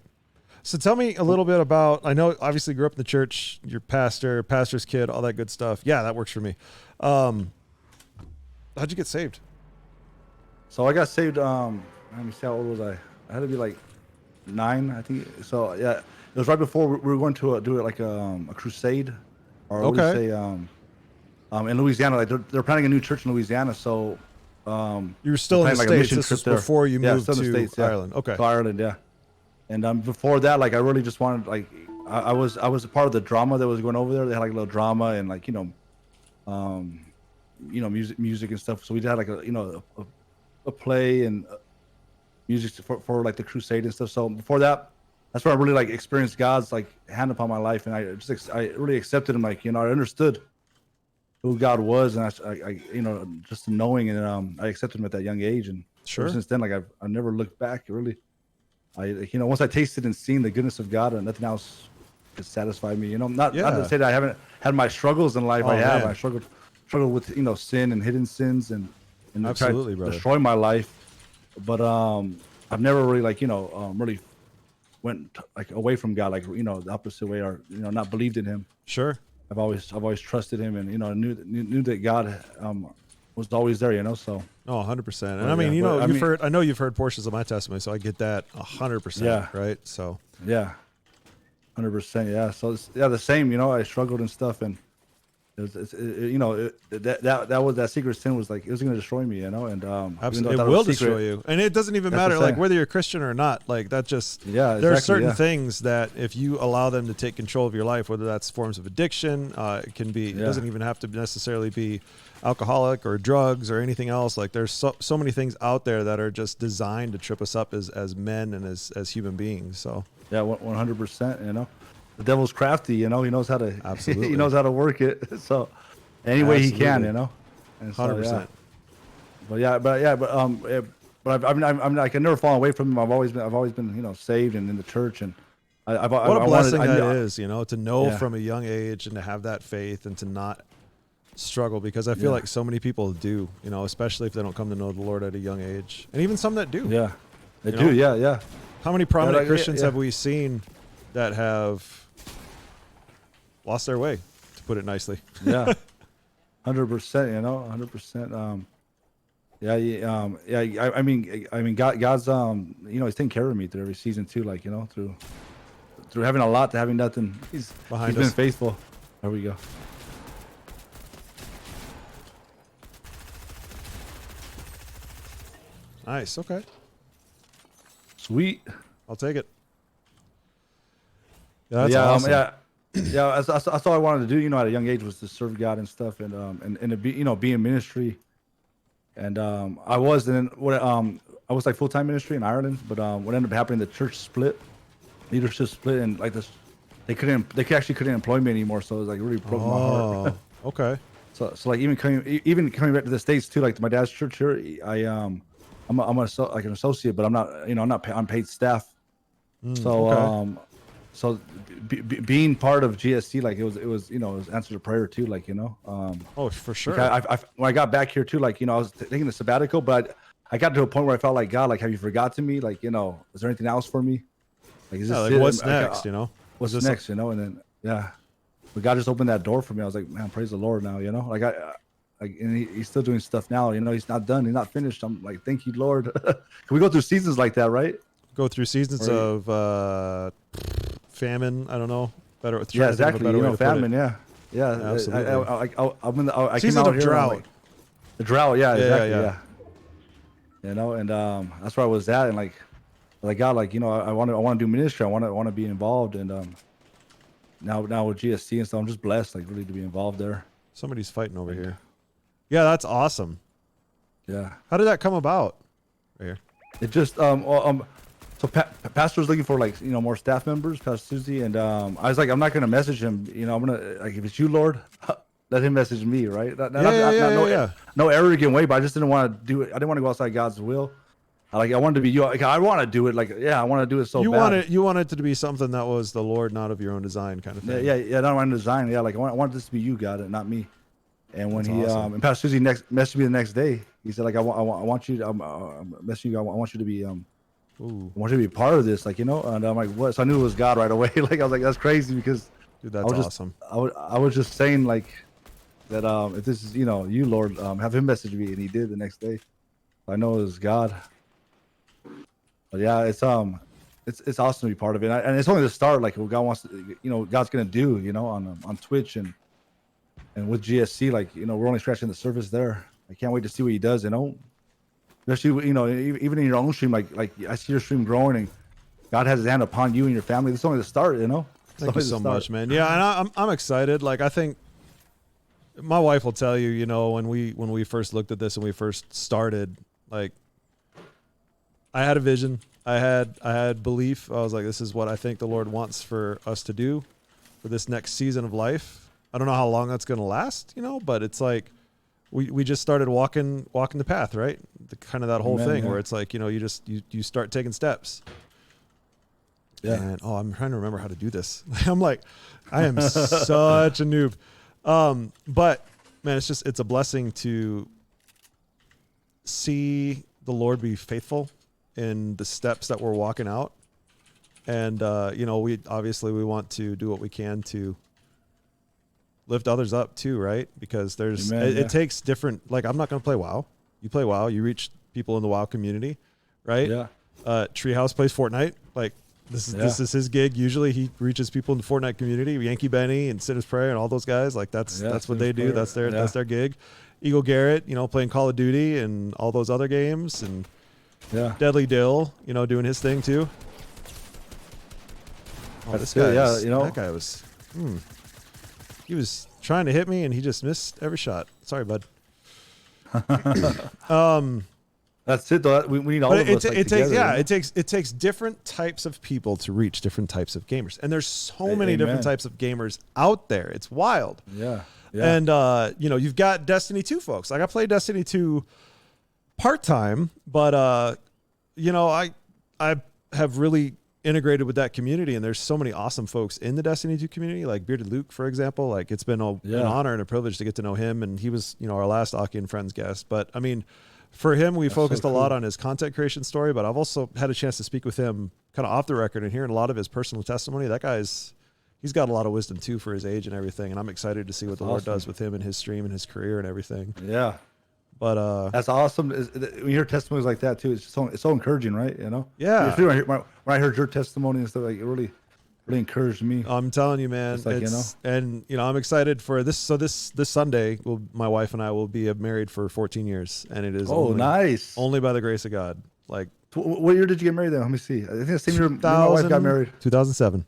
So tell me a little bit about. I know, obviously, grew up in the church. You're pastor's kid, all that good stuff. Yeah, that works for me. How'd you get saved? So I got saved. Let me see, how old was I? I had to be like 9, I think. So yeah, it was right before we were going to do it like a crusade, or what do you say? In Louisiana, like they're planning a new church in Louisiana. So you were still in the States. This was before you moved to States, Ireland. Okay. To Ireland, yeah. And before that, like I really just wanted, like I was a part of the drama that was going over there. They had like a little drama and like music and stuff. So we had like a play and music for like the crusade and stuff. So before that, that's where I really like experienced God's like hand upon my life, and I really accepted him. Like I understood who God was, and I just knowing, and I accepted him at that young age, and ever since then, like I've never looked back. Really, once I tasted and seen the goodness of God, and nothing else has satisfied me. Not to say that I haven't had my struggles in life. I have. I struggled with sin and hidden sins and absolutely, tried to destroy my life. But I've never really really went like away from God, like the opposite way, or not believed in Him. Sure. I've always trusted Him, and knew that God was always there. So. Oh, 100%. And I mean, I know you've heard portions of my testimony, so I get that 100%. Yeah. Right. So. Yeah. 100%. Yeah. So the same. I struggled and stuff, and. That secret sin was like it was going to destroy me, and absolutely, it will destroy you, and it doesn't even matter like whether you're a Christian or not. Like that just there are certain things that if you allow them to take control of your life, whether that's forms of addiction, it can be. It doesn't even have to necessarily be alcoholic or drugs or anything else. Like there's so many things out there that are just designed to trip us up as men and as human beings. So 100%. The devil's crafty, he knows how to absolutely he knows how to work it. So any way he can, Absolutely. you know. And so, 100%. But I'm like, I never fallen away from him. I've always been, you know, saved and in the church, and What a blessing that knew, is, you know, to know yeah. from a young age and to have that faith and to not struggle, because I feel like so many people do, you know, especially if they don't come to know the Lord at a young age, and even some that do. Yeah, they You do. know? Yeah. How many prominent like, Christians have we seen that have lost their way, to put it nicely? Yeah, 100%. You know, 100%. I mean, God's you know, He's taking care of me through every season too. Like, you know, through having a lot to having nothing. He's been faithful. There we go. Nice. Okay. Sweet. I'll take it. Yeah, that's awesome. That's all I wanted to do. You know, at a young age was to serve God and stuff, and to be, you know, be in ministry. And I was like full-time ministry in Ireland, but what ended up happening, the church split, leadership split, and like this, they actually couldn't employ me anymore. So it was like really broke my heart. Okay. So like even coming back to the States too, like to my dad's church here, I'm an associate, but I'm not, you know, I'm paid staff. So being part of GSC, like it was you know, it was answer to prayer too, like, you know. Oh, for sure. When I got back here too, like, you know, I was taking the sabbatical, but I got to a point where I felt like, God, like, have you forgotten me? Like, you know, is there anything else for me? Like, is this like, it? what's next? You know, what's next? You know, and then but God just opened that door for me. I was like, man, praise the Lord now. You know, like and He's still doing stuff now. You know, He's not done. He's not finished. I'm like, thank you, Lord. Can we go through seasons like that, right? Go through seasons of famine. I don't know. Exactly. You know, famine. Yeah. Absolutely. I'm in the Season of drought. Like, the drought. Yeah. Exactly. Yeah. You know, and that's where I was at, and like God, like, you know, I want to do ministry. I want to be involved, and now with GSC and stuff, I'm just blessed, like, really to be involved there. Somebody's fighting over here. Yeah, that's awesome. Yeah. How did that come about? Right here. It just so pastor's looking for, like, you know, more staff members, Pastor Susie, and I was like, I'm not gonna message him. You know, I'm gonna, like, if it's you, Lord, let him message me, right? No arrogant way, but I just didn't want to do it. I didn't want to go outside God's will. I wanted to be you. Like, I want to do it. Like, I want to do it so bad. You wanted it to be something that was the Lord, not of your own design, kind of thing. Yeah. I don't want to design. Yeah, like, I want this to be you, God, and not me. And when That's awesome. and Pastor Susie messaged me the next day, he said, like, I want you to message you. I want you to be I want you to be part of this, like, you know. And I'm like, what? So I knew it was God right away. Like, I was like, that's crazy, because Dude, that's awesome. I was just saying, like, that if this is, you know, you, Lord, have him message me, and he did the next day. I know it was God. But yeah, it's awesome to be part of it, and it's only the start. Like, what God wants to, you know, God's gonna do, you know, on Twitch and with GSC, like, you know, we're only scratching the surface there. I can't wait to see what He does, you know. Especially, you know, even in your own stream, like I see your stream growing, and God has His hand upon you and your family. This is only the start, you know. Thank you so much, man. Yeah, and I'm excited. Like, I think my wife will tell you, you know, when we first looked at this and we first started, like, I had a vision. I had belief. I was like, this is what I think the Lord wants for us to do for this next season of life. I don't know how long that's going to last, you know, but it's like we just started walking the path, right? Kind of that whole thing where it's like, you know, you start taking steps. Yeah. And I'm trying to remember how to do this. I'm like, I am such a noob. But man, it's a blessing to see the Lord be faithful in the steps that we're walking out. And, you know, we want to do what we can to lift others up too, right? Because it takes different, like, I'm not going to play WoW. You play WoW, you reach people in the WoW community, right? Yeah. Treehouse plays Fortnite. Like, this is his gig. Usually he reaches people in the Fortnite community, Yankee Benny and Sinner's Prayer and all those guys. Like, that's what they do. That's their gig. Eagle Garrett, you know, playing Call of Duty and all those other games, and Deadly Dill, you know, doing his thing too. Oh, this guy, you know, that guy was, he was trying to hit me and he just missed every shot. Sorry, bud. That's it though. We need all But of us. Like, it takes together, you know? it takes different types of people to reach different types of gamers, and there's so many different types of gamers out there. It's wild. Yeah. And you know, you've got Destiny 2 folks. Like I play Destiny 2 part time, but you know, I have really integrated with that community, and there's so many awesome folks in the Destiny 2 community, like Bearded Luke, for example. Like it's been an honor and a privilege to get to know him, and he was, you know, our last Aki and Friends guest. But I mean, for him, we focused a lot on his content creation story, but I've also had a chance to speak with him kind of off the record and hearing a lot of his personal testimony. That he's got a lot of wisdom too for his age and everything, and I'm excited to see what the Lord does with him and his stream and his career and everything. Yeah. But that's awesome. When you hear testimonies like that too, it's so encouraging, right? You know. Yeah. When I heard your testimony and stuff, like it really encouraged me. I'm telling you, man. Like, and you know, I'm excited for this. So this Sunday, my wife and I will be married for 14 years, and it is nice. Only by the grace of God. Like, what year did you get married? Then let me see. I think the same year my wife got married. 2007.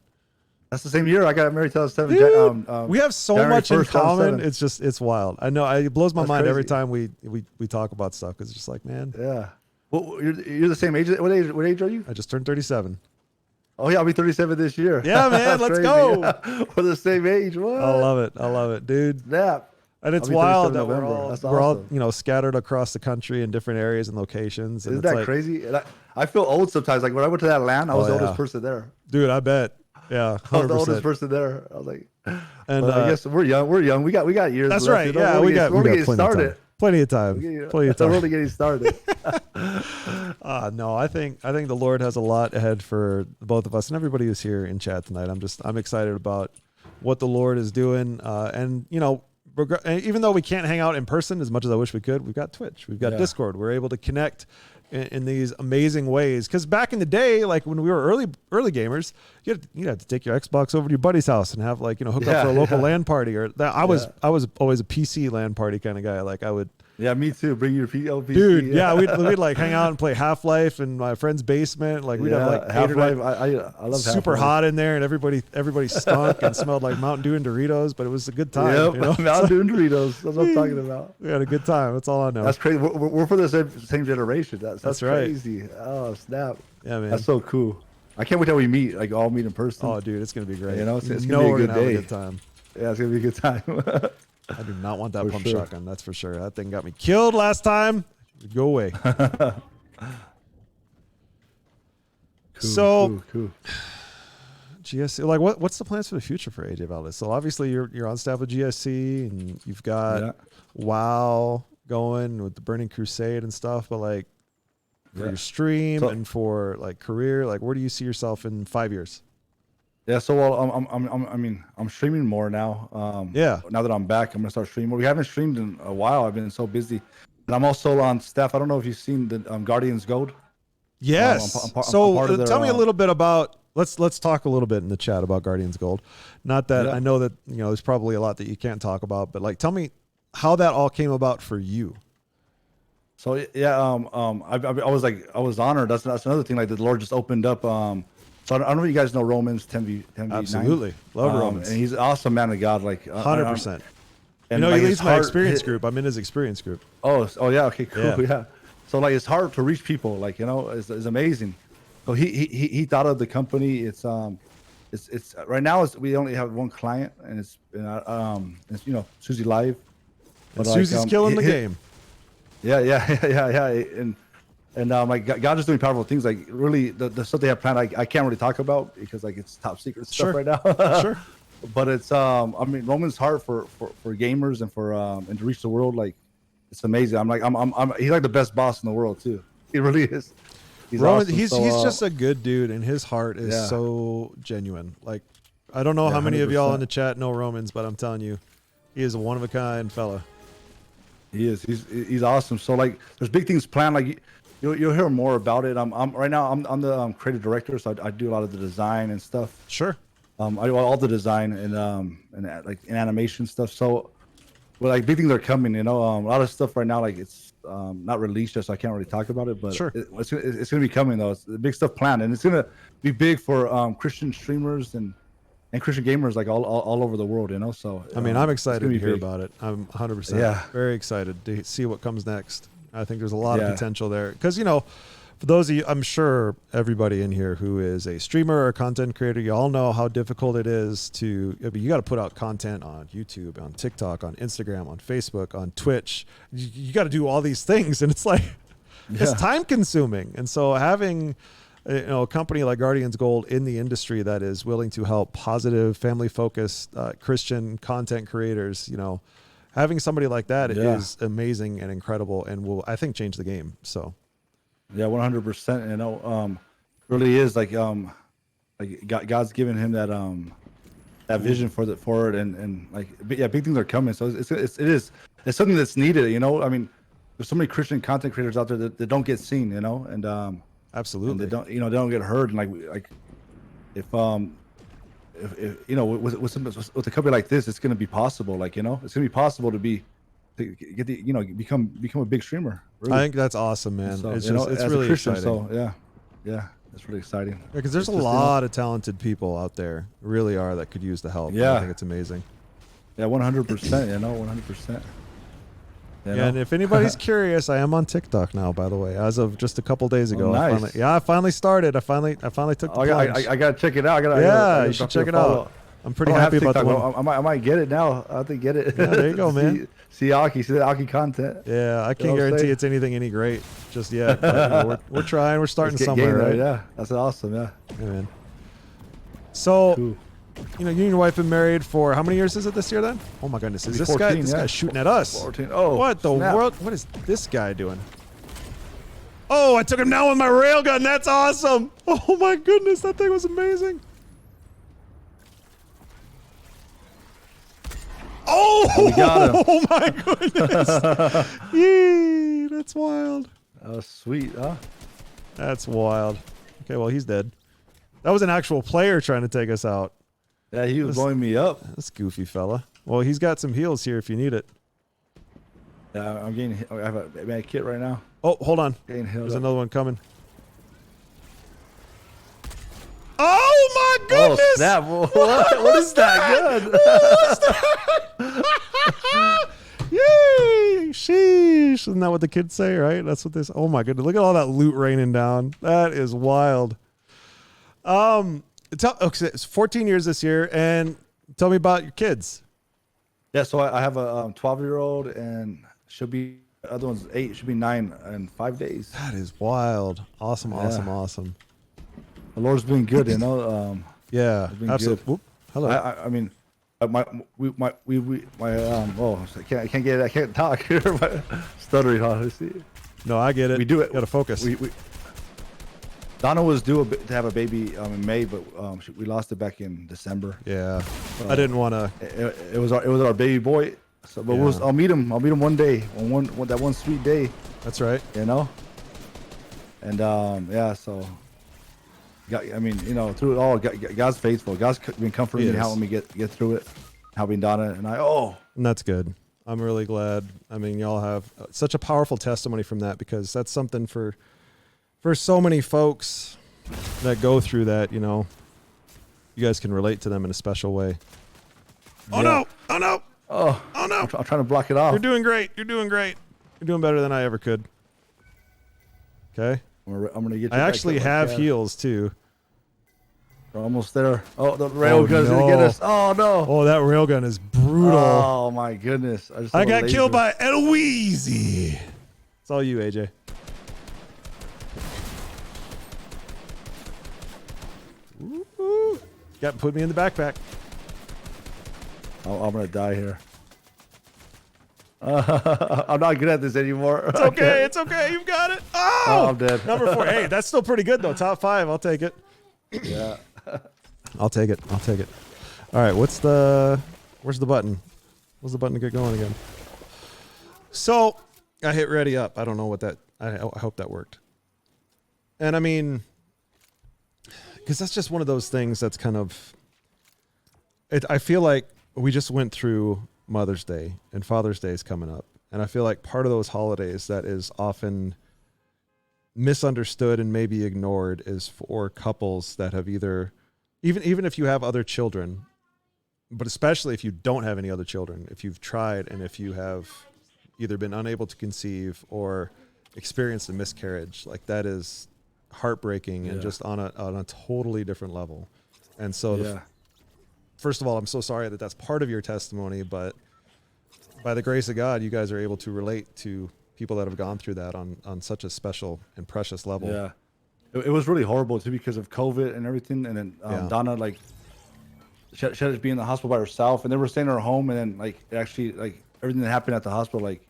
That's the same year I got married. 2007. Dude, we have so much in common. It's wild. I know. It blows my mind every time we talk about stuff, because it's just like, man. Yeah. Well, you're the same age. What age are you? I just turned 37. Oh yeah, I'll be 37 this year. Yeah, man. Let's go. Yeah. We're the same age. What? I love it, dude. Yeah. And it's wild that we're all you know, scattered across the country in different areas and locations. And isn't that crazy? And I feel old sometimes. Like when I went to that land, I was the oldest person there. Dude, I bet. Yeah, 100%. I was the oldest person there. I was like, and I guess we're young. We got years. That's left, right. You know? Yeah, we got getting started. Plenty of time. We're only getting started. No, I think the Lord has a lot ahead for both of us and everybody who's here in chat tonight. I'm excited about what the Lord is doing. And you know, even though we can't hang out in person as much as I wish we could, we've got Twitch, we've got Discord. We're able to connect in these amazing ways. Because back in the day, like when we were early gamers, you had to take your Xbox over to your buddy's house and have, like, you know, hook up for a local LAN party. Or that I was always a PC LAN party kind of guy. Like I would. Yeah, me too. Bring your PC. Dude, yeah, we'd like hang out and play Half-Life in my friend's basement. Like we'd have like Half-Life. I love super Half-Life. hot in there, and everybody stunk and smelled like Mountain Dew and Doritos, but it was a good time. Yep, you know? Mountain Dew and Doritos. That's what I'm talking about. We had a good time. That's all I know. That's crazy. We're for the same generation. That's right. Crazy. Oh snap! Yeah, man. That's so cool. I can't wait till we meet. Like all meet in person. Oh, dude, it's gonna be great. You know, it's gonna be a good day. Have a good time. Yeah, it's gonna be a good time. I do not want that pump shotgun. That's for sure. That thing got me killed last time. Go away. Cool. GSC, like what's the plans for the future for AJ Valdez? So obviously you're on staff with GSC, and you've got WoW going with the Burning Crusade and stuff. But like for your stream and for like career, like where do you see yourself in 5 years? Yeah, so I'm streaming more now. Now that I'm back, I'm gonna start streaming more. We haven't streamed in a while. I've been so busy, and I'm also on staff. I don't know if you've seen the Guardians Gold. Yes. So tell me a little bit about. Let's talk a little bit in the chat about Guardians Gold. Not that I know that, you know, there's probably a lot that you can't talk about, but like tell me how that all came about for you. So I was honored. That's another thing. Like the Lord just opened up. So I don't know if you guys know Romans 10v9. Absolutely. Love Romans. And he's an awesome man of God. Like 100%. And you know, he leads my experience group. I'm in his experience group. Oh yeah. Okay, cool. Yeah. So like it's hard to reach people. Like, you know, it's amazing. So he thought of the company. It's right now we only have one client, and it's you know, Susie Live. But Susie's killing the game. Yeah. And like God is doing powerful things. Like really, the stuff they have planned, I can't really talk about because like it's top secret stuff right now. Sure. But it's I mean, Roman's heart for gamers and for and to reach the world, like it's amazing. He's like the best boss in the world too. He really is. He's Roman, awesome. he's just a good dude, and his heart is so genuine. Like I don't know how many 100%. Of y'all in the chat know Romans, but I'm telling you, he is a one of a kind fella. He is. He's awesome. So like, there's big things planned. Like you'll hear more about it. I'm right now. I'm the creative director, so I do a lot of the design and stuff. Sure. I do all the design and like in animation stuff. So, well, like big things are coming. You know, a lot of stuff right now. Like it's not released yet, so I can't really talk about it. But sure. It's gonna be coming though. It's the big stuff planned, and it's gonna be big for Christian streamers and Christian gamers like all over the world. You know, so I mean, I'm excited to hear about it. I'm 100% very excited to see what comes next. I think there's a lot of potential there because, you know, for those of you, I'm sure everybody in here who is a streamer or a content creator, you all know how difficult it is to, you got to put out content on YouTube, on TikTok, on Instagram, on Facebook, on Twitch. You got to do all these things. And it's like, it's time consuming. And so having, you know, a company like Guardians Gold in the industry that is willing to help positive, family focused, Christian content creators, you know, having somebody like that is amazing and incredible and will, I think, change the game. So. Yeah, 100%. You know, really is like God's given him that that vision for it, and like big things are coming. So it's something that's needed. You know, I mean, there's so many Christian content creators out there that don't get seen. You know, and absolutely, and they don't get heard. And like if you know with a company like this, it's going to be possible. Like, you know, it's going to be possible to get the, you know, become a big streamer. Really. I think that's awesome, man. So, it's just, know, it's really Christian, exciting. So yeah, it's really exciting. Because there's a lot of talented people out there, really are, that could use the help. Yeah, I think it's amazing. Yeah, 100%. You know, 100%. Yeah, and if anybody's curious, I am on TikTok now, by the way, as of just a couple days ago. Oh, nice. I finally started. I finally took the plunge. I gotta check it out. You should check it out. I'm pretty happy about the one. I might get it now. I have to get it. Yeah, there you go, man. see the Aki content. Yeah, I can't guarantee it's anything any great just yet. But, you know, we're trying. We're starting somewhere, right? Yeah, that's awesome. Yeah. Yeah, man. So, cool. You know, you and your wife have been married for how many years is it this year then? Oh my goodness, is this 14, guy? This guy's shooting at us. 14. Oh, what the world? What is this guy doing? Oh, I took him down with my railgun. That's awesome. Oh my goodness, that thing was amazing. Oh, we got him. Oh my goodness. Yee, that's wild. Oh, sweet, huh? That's wild. Okay, well, he's dead. That was an actual player trying to take us out. Yeah, he was blowing me up. This goofy fella. Well, he's got some heals here if you need it. Yeah, I'm getting. I have a med kit right now. Oh, hold on. There's another one coming. Oh my goodness! Oh, snap. What is that? Good. Yay! Sheesh! Isn't that what the kids say, right? That's what they say. Oh my goodness! Look at all that loot raining down. That is wild. It's 14 years this year, and tell me about your kids. Yeah, so I have a 12-year-old, and she'll be, the other one's 8. She'll be 9 in 5 days. That is wild. Awesome, awesome. The Lord's been good, you know. Yeah, absolutely. Hello. I mean, I can't get it. I can't talk here. Stuttering, honestly. No, I get it. We do it. You gotta focus. Donna was due to have a baby in May, but we lost it back in December. Yeah, I didn't want to. It was our baby boy. So, but I'll meet him. I'll meet him one day, on that one sweet day. That's right. You know. And yeah, so. I mean, you know, through it all, God's faithful. God's been comforting me, helping me get through it, helping Donna and I. And that's good. I'm really glad. I mean, y'all have such a powerful testimony from that, because that's something for so many folks that go through that, you know, you guys can relate to them in a special way. Oh no! Oh no! Oh no! I'm trying to block it off. You're doing great. You're doing great. You're doing better than I ever could. Okay. I'm gonna get. I actually have heals too. We're almost there. Oh, the railgun's gonna get us. Oh no! Oh, that railgun is brutal. Oh my goodness! I got killed by Eloise. It's all you, AJ. Ooh. Got put me in the backpack. I'm gonna die here. I'm not good at this anymore. It's okay. It's okay. You've got it. Oh, I'm dead. Number 4. Hey, that's still pretty good though. Top 5. I'll take it. Yeah. I'll take it. All right. Where's the button? Where's the button to get going again? So I hit ready up. I don't know what that, I hope that worked. And I mean, because that's just one of those things that's kind of, I feel like we just went through Mother's Day, and Father's Day is coming up. And I feel like part of those holidays that is often misunderstood and maybe ignored is for couples that have either, even if you have other children, but especially if you don't have any other children, if you've tried and if you have either been unable to conceive or experienced a miscarriage. Like that is heartbreaking and just on a totally different level. And so first of all, I'm so sorry that that's part of your testimony, but by the grace of God, you guys are able to relate to people that have gone through that on such a special and precious level. Yeah. It was really horrible too because of COVID and everything. And then Donna, like, she had to be in the hospital by herself, and they were staying in her home. And then, like, it actually, like, everything that happened at the hospital, like,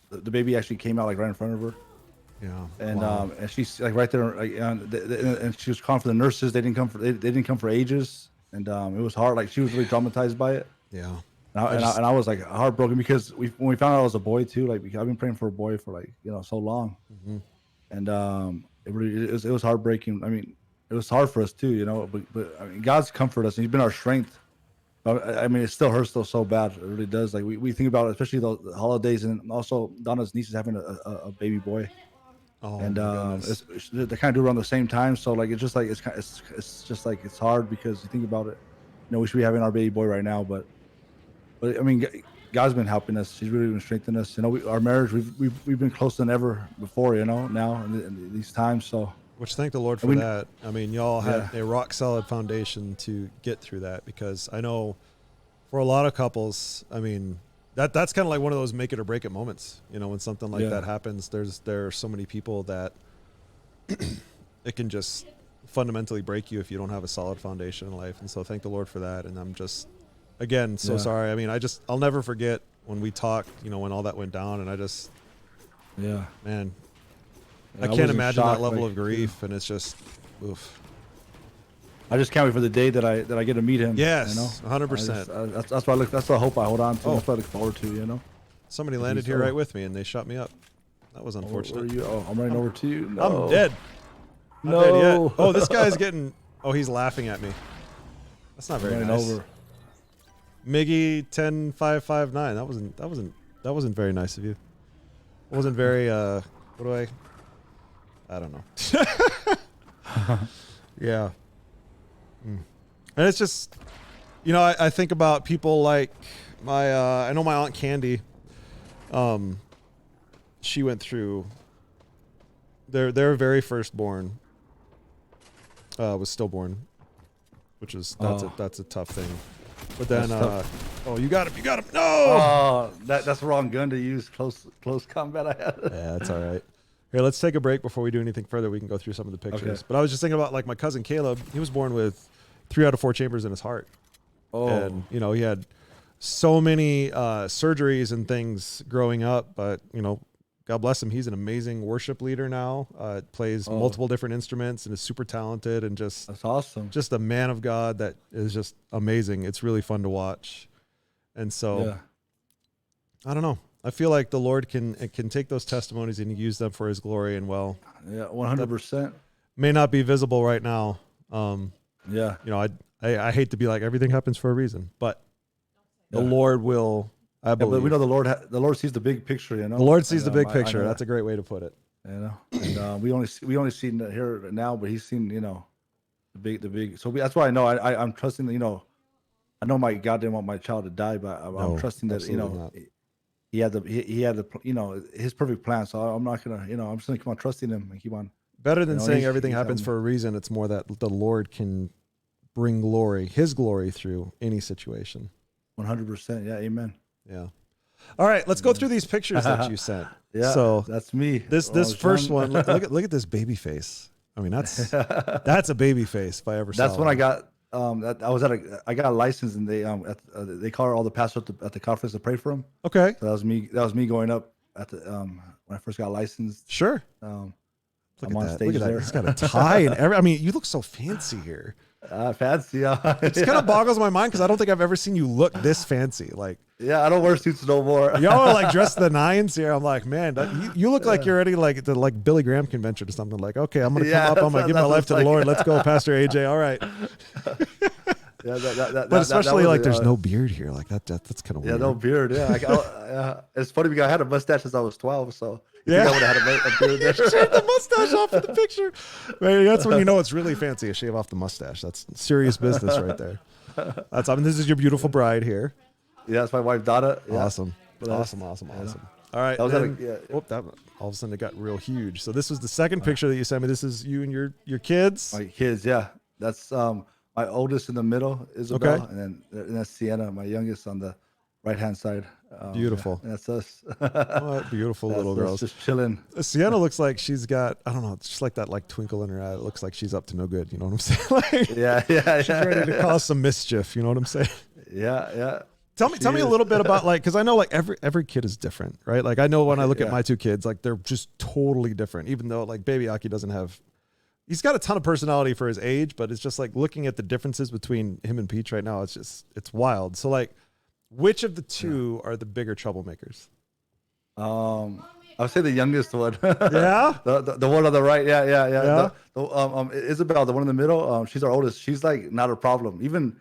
the baby actually came out, like, right in front of her. Yeah. And and she's like right there, like, and she was calling for the nurses. They didn't come for ages, and it was hard. Like, she was really traumatized by it. Yeah. And I was like heartbroken because when we found out I was a boy too, like I've been praying for a boy for like, you know, so long. And it was heartbreaking. I mean, it was hard for us too, you know, but I mean, God's comforted us and he's been our strength. I mean, it still hurts though so bad. It really does. Like we think about it, especially the holidays, and also Donna's niece is having a baby boy. Oh, and they kind of do it around the same time. So like, it's just like, it's just like, it's hard because you think about it, you know, we should be having our baby boy right now, but I mean, God's been helping us. He's really been strengthening us. You know, our marriage, we've been closer than ever before, you know, now in these times. So, which thank the Lord for that. I mean, y'all had a rock solid foundation to get through that, because I know for a lot of couples, I mean, that's kind of like one of those make it or break it moments. You know, when something like that happens, there are so many people that it can just fundamentally break you if you don't have a solid foundation in life. And so thank the Lord for that. And I'm just, again, so sorry. I mean, I'll never forget when we talked, you know, when all that went down, and I just, man, I can't imagine that level of grief. And it's just, oof. I just can't wait for the day that I get to meet him. Yes, you know? 100%. That's what that's the hope I hold on to. That's what I look forward to, you know. Somebody landed here right with me and they shot me up. That was unfortunate. Where are you? Oh, I'm running over to you. No. I'm dead. No. I'm dead yet. Oh, this guy's getting, he's laughing at me. That's not very nice. Over. Miggy 10559. That wasn't very nice of you. It wasn't very I don't know. Yeah. And it's just, you know, I think about people like I know my Aunt Candy. She went through their very firstborn was stillborn, which is that's a tough thing. But then, you got him. No! Oh, that's the wrong gun to use. Close combat. I had. Yeah, that's all right. Here, let's take a break before we do anything further. We can go through some of the pictures. Okay. But I was just thinking about, like, my cousin Caleb. He was born with 3 out of 4 chambers in his heart. Oh. And, you know, he had so many surgeries and things growing up. But, you know, God bless him. He's an amazing worship leader now. Plays multiple different instruments and is super talented and just... That's awesome. Just a man of God that is just amazing. It's really fun to watch. And so, I don't know. I feel like the Lord can take those testimonies and use them for his glory. And 100%. May not be visible right now. You know, I hate to be like, everything happens for a reason, but the Lord will, I believe. But we know the Lord sees the big picture, you know. The Lord sees the big picture. That's a great way to put it. You know, and we only see it here now, but he's seen, you know, the big. So that's why I know I'm trusting that, you know, I know my God didn't want my child to die, but I'm trusting that, you know, not. He had the you know, his perfect plan. So I'm not gonna, you know, I'm just gonna keep on trusting him and keep on. Better than saying everything happens for a reason. It's more that the Lord can bring glory, his glory, through any situation. 100%. Yeah. Amen. Yeah. All right, let's go through these pictures that you sent. So that's me. This first one. Look at this baby face. I mean, that's a baby face if I ever saw. That's when I got I got a license, and they call all the pastors at the conference to pray for him. Okay. So that was me going up at the when I first got licensed. Sure. I'm on stage there. He's got a tie and I mean, you look so fancy here. Fancy, yeah. It kind of boggles my mind because I don't think I've ever seen you look this fancy. Like, yeah, I don't wear suits no more. Y'all are like dressed to the nines here. I'm like, man, you look like you're already like at the Billy Graham convention or something. Like, okay, I'm gonna come up. I'm gonna give my life to the Lord. Let's go, Pastor AJ. All right. But especially like there's no beard here. Like that's kind of weird. Yeah, no beard. Yeah, it's funny because I had a mustache since I was 12. So yeah, I would have had a beard there. Shave the mustache off in the picture. Man, that's when you know it's really fancy. A shave off the mustache. That's serious business right there. This is your beautiful bride here. Yeah, that's my wife Donna. Yeah. Awesome. Awesome. All right. That was then, that, all of a sudden it got real huge. So this was the second picture that you sent me. This is you and your kids. my kids. Yeah, that's my oldest in the middle, Isabel, and that's Sienna, my youngest on the right hand side. Beautiful. And that's us. What beautiful little girls. Just chilling. Sienna looks like she's got, I don't know, just like that like twinkle in her eye. It looks like she's up to no good. You know what I'm saying? Like, she's ready to cause some mischief. You know what I'm saying? Yeah. Tell me a little bit about like, because I know like every kid is different, right? Like I know when I look at my two kids, like they're just totally different. Even though like baby Aki doesn't have, he's got a ton of personality for his age, but it's just like looking at the differences between him and Peach right now. It's wild. So like, which of the two are the bigger troublemakers? I would say the youngest one. Yeah. the one on the right. Yeah. Isabel, the one in the middle. She's our oldest. She's like not a problem. Even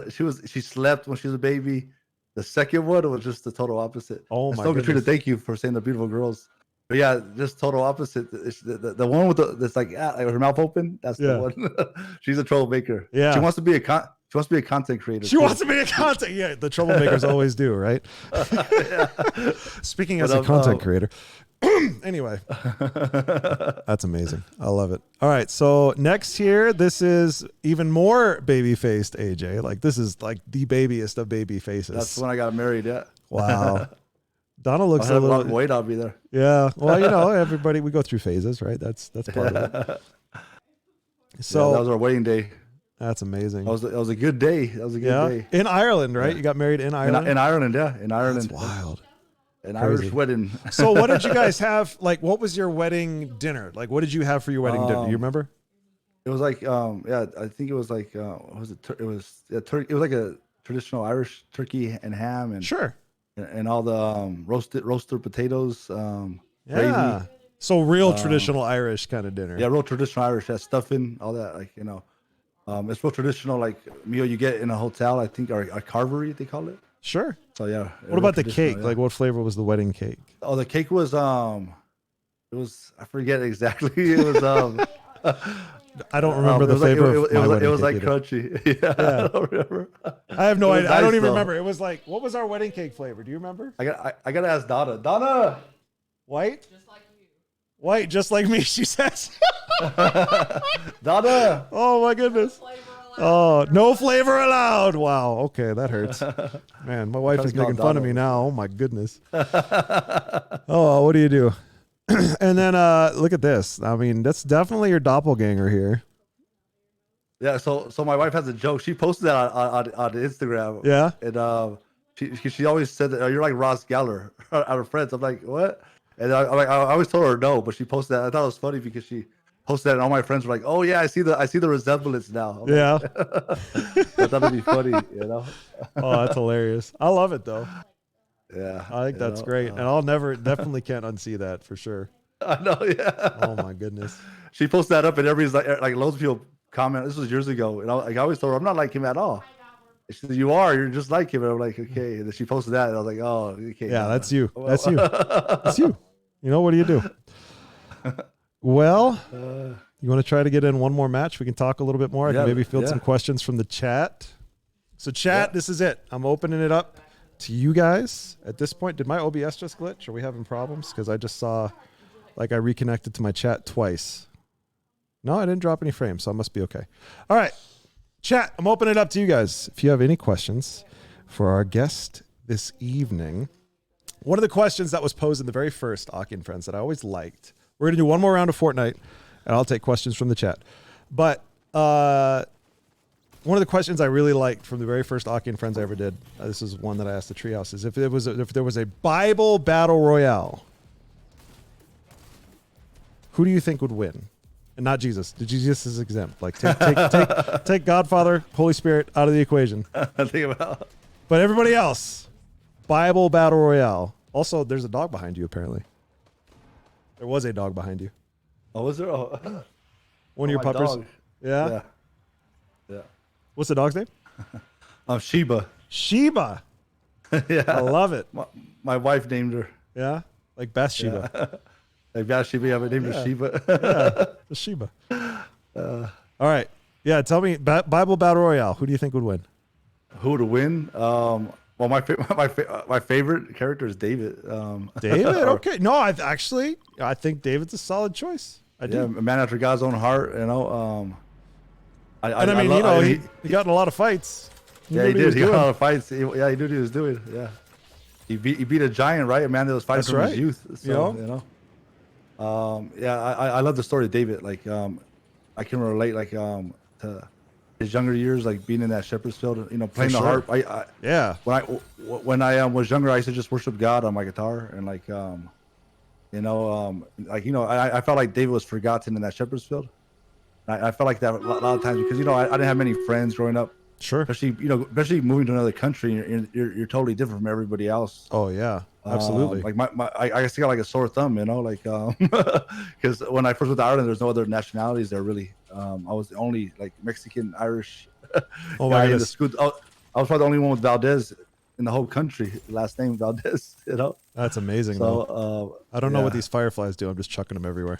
she slept when she was a baby. The second one was just the total opposite. Oh my goodness. Katrina, thank you for saying the beautiful girls. But yeah, just total opposite. The one with that's like her mouth open. That's the one. She's a troublemaker. Yeah. She wants to be a content creator. She wants to be a content. Yeah, the troublemakers always do, right? Speaking as a content creator. Anyway, that's amazing. I love it. All right, so next here, this is even more baby-faced AJ. Like this is like the babiest of baby faces. That's when I got married. Yeah. Wow. Donna looks a little weight. I'll be there. Yeah. Well, you know, everybody we go through phases, right? That's part of it. So that was our wedding day. That's amazing. That was a good day. That was a good day. In Ireland, right? You got married in Ireland? In Ireland, yeah. In Ireland. That's wild. An Irish wedding. So what did you guys have? Like, what was your wedding dinner? Like, what did you have for your wedding dinner? Do you remember? It was like, I think it was like, what was it? It was it was like a traditional Irish turkey and ham and sure, and all the roasted potatoes. Gravy. So real traditional Irish kind of dinner. Yeah, real traditional Irish. That stuffing, all that, like it's real traditional like meal you get in a hotel. I think or a carvery they call it. Sure. So yeah. What about the cake? Yeah. Like what flavor was the wedding cake? Oh, the cake was it was I forget exactly. It was I don't remember the flavor. It was like crunchy. Yeah, I don't remember. I have no idea. Nice, I don't even remember. It was like, what was our wedding cake flavor? Do you remember? I gotta ask Donna. Donna, white, just like you. White, just like me. She says. Donna. Oh my goodness. Oh, no flavor allowed. Wow. Okay, that hurts. Man, my wife is making fun of me now. Oh my goodness. Oh, what do you do? And then look at this. I mean, that's definitely your doppelganger here. Yeah. So my wife has a joke. She posted that on Instagram. Yeah. And she always said that you're like Ross Geller out of Friends. I'm like, what? And I always told her no, but she posted that. I thought it was funny because she posted that and all my friends were like, oh yeah, I see the resemblance now. Yeah. I thought it'd be funny, Oh, that's hilarious. I love it though. Yeah. I think that's great. And I'll definitely can't unsee that for sure. I know, yeah. Oh my goodness. She posted that up and everybody's like loads of people comment. This was years ago. And I always told her, I'm not like him at all. And she said, you're just like him. And I'm like, okay. And then she posted that and I was like, oh, okay. Yeah, that's you. That's you. That's you. You know, what do you do? Well, you want to try to get in one more match? We can talk a little bit more. I can maybe field some questions from the chat. So chat, this is it. I'm opening it up to you guys. At this point, did my OBS just glitch? Are we having problems? Because I just saw like I reconnected to my chat twice. No, I didn't drop any frames, so I must be okay. All right. Chat, I'm opening it up to you guys. If you have any questions for our guest this evening. One of the questions that was posed in the very first Aki and Friends that I always liked. We're going to do one more round of Fortnite, and I'll take questions from the chat. But one of the questions I really liked from the very first Aki and Friends I ever did, this is one that I asked the Treehouse, is if there was a Bible battle royale, who do you think would win? And not Jesus. Jesus is exempt. Like take Godfather, Holy Spirit out of the equation. Think about. But everybody else, Bible battle royale. Also, there's a dog behind you apparently. There was a dog behind you. Oh, was there? Oh. One of your puppers. Dog. Yeah. Yeah. What's the dog's name? Sheba. Sheba. Yeah. I love it. My wife named her. Yeah. Like Bathsheba. Yeah. Like Bathsheba. Yeah, I named her Sheba. Yeah. Sheba. All right. Yeah. Tell me, Bible battle royale. Who do you think would win? Who to win? Well, Well, my favorite character is David. David, okay. No, I think David's a solid choice. I do. Yeah, a man after God's own heart. You know. I mean, you know, he got in a lot of fights. He did. He got in a lot of fights. He knew what he was doing. Yeah. He beat a giant, right? A man that was fighting from his youth. So, you know. Yeah, I love the story of David. Like, I can relate, like, to his younger years, like being in that shepherd's field, you know, playing the harp. Yeah. When I was younger, I used to just worship God on my guitar, and like, you know, I felt like David was forgotten in that shepherd's field. I felt like that a lot of times because, you know, I didn't have many friends growing up. Sure. Especially moving to another country, you're totally different from everybody else. Oh yeah, absolutely. Like I still got like a sore thumb, you know, like because when I first went to Ireland, there's no other nationalities there really. I was the only like Mexican, Irish guy in the school. I was probably the only one with Valdez in the whole country. Last name Valdez, you know. That's amazing. So I don't know what these fireflies do. I'm just chucking them everywhere.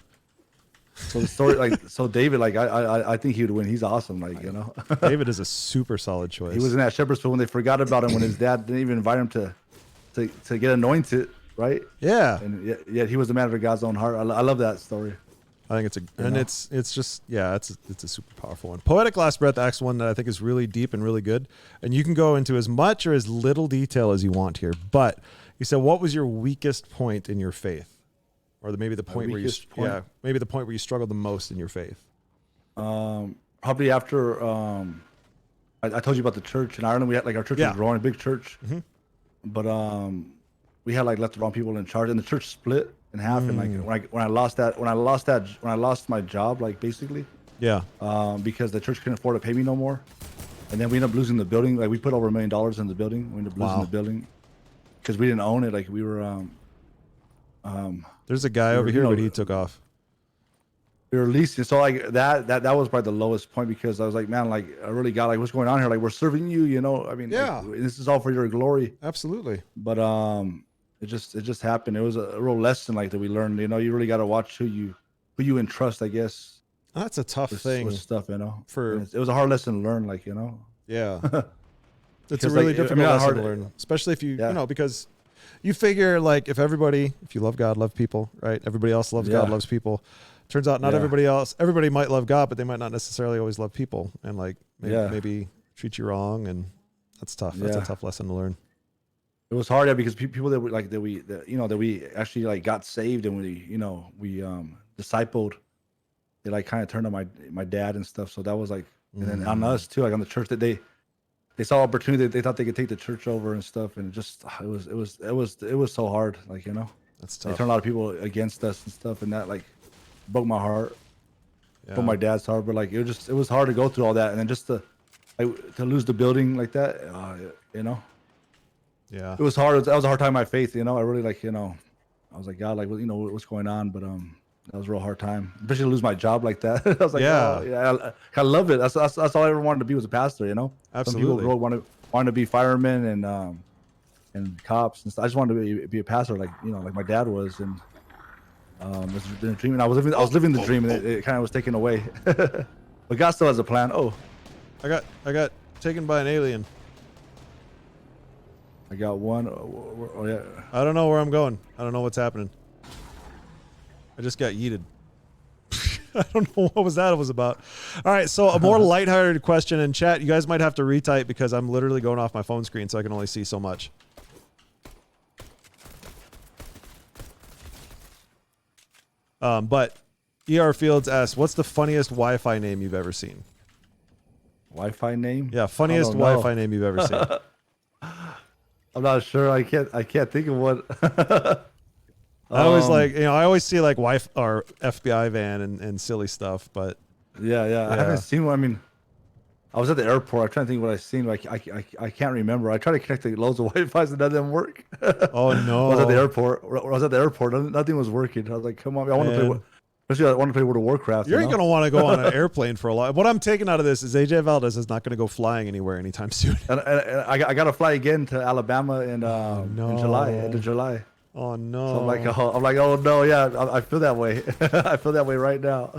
So the story, like, so David, like, I think he would win. He's awesome, like, you know. David is a super solid choice. He was in that shepherd's field when they forgot about him when his dad didn't even invite him to get anointed, right? Yeah. And yet he was the man after God's own heart. I love that story. I think it's just it's a super powerful one. Poetic Last Breath acts one that I think is really deep and really good, and you can go into as much or as little detail as you want here. But you said, what was your weakest point in your faith? Or maybe the point maybe the point where you struggled the most in your faith. Probably after I told you about the church in Ireland. We had like our church was growing, a big church, but we had like left the wrong people in charge, and the church split in half. And like when I lost my job, like basically, because the church couldn't afford to pay me no more, and then we ended up losing the building. Like we put over $1 million in the building. We ended up losing the building because we didn't own it. Like we were. There's a guy over here, but he took off. We were leasing, so like that was probably the lowest point because I was like, man, like I really got like what's going on here? Like we're serving you, you know. I mean, like, this is all for your glory. Absolutely. But it just happened. It was a real lesson like that we learned. You know, you really got to watch who you entrust. I guess that's a tough thing. With stuff, you know. It was a hard lesson to learn, like you know. Yeah. It's a really difficult lesson to learn, especially if you know because. You figure like if you love God, love people, right? Everybody else loves God, loves people. Turns out not everybody might love God, but they might not necessarily always love people and like maybe treat you wrong. And that's tough. That's a tough lesson to learn. It was hard because people that we actually like got saved and we discipled, they like kind of turned on my dad and stuff. So that was like, and then on us too, like on the church that they saw opportunity. They thought they could take the church over and stuff, and it was so hard. Like you know, that's tough. They turned a lot of people against us and stuff, and that like broke my heart, broke my dad's heart. But like it was hard to go through all that, and then just to lose the building like that, you know. Yeah, it was hard. That was a hard time in my faith. You know, I really like I was like God, like you know what's going on, but that was a real hard time, especially to lose my job like that. I was like, I love it. That's all I ever wanted to be was a pastor, you know. Absolutely. Some people wanted to be firemen and cops and stuff. I just wanted to be a pastor, like like my dad was, and it's been a dream. And I was living the dream, and it kind of was taken away. But God still has a plan. Oh, I got taken by an alien. I got one. Oh yeah. I don't know where I'm going. I don't know what's happening. I just got yeeted. I don't know what that was about. All right, so a more lighthearted question in chat. You guys might have to retype because I'm literally going off my phone screen, so I can only see so much. But ER Fields asks, what's the funniest Wi-Fi name you've ever seen? Wi-Fi name? Yeah, funniest Wi-Fi name you've ever seen. I'm not sure. I can't think of one. I always I always see like wife or FBI van and silly stuff, but yeah. I haven't seen one. I mean, I was at the airport. I'm trying to think what I seen. Like I can't remember. I tried to connect to loads of Wi-Fi's and none of them work. Oh no! I was at the airport. Nothing was working. I was like, come on, I want to play. Especially I want to play World of Warcraft. You're gonna want to go on an airplane for a lot. What I'm taking out of this is AJ Valdez is not gonna go flying anywhere anytime soon. and I got to fly again to Alabama in July, end of July. Oh no! So I'm like, oh no, yeah, I feel that way. I feel that way right now.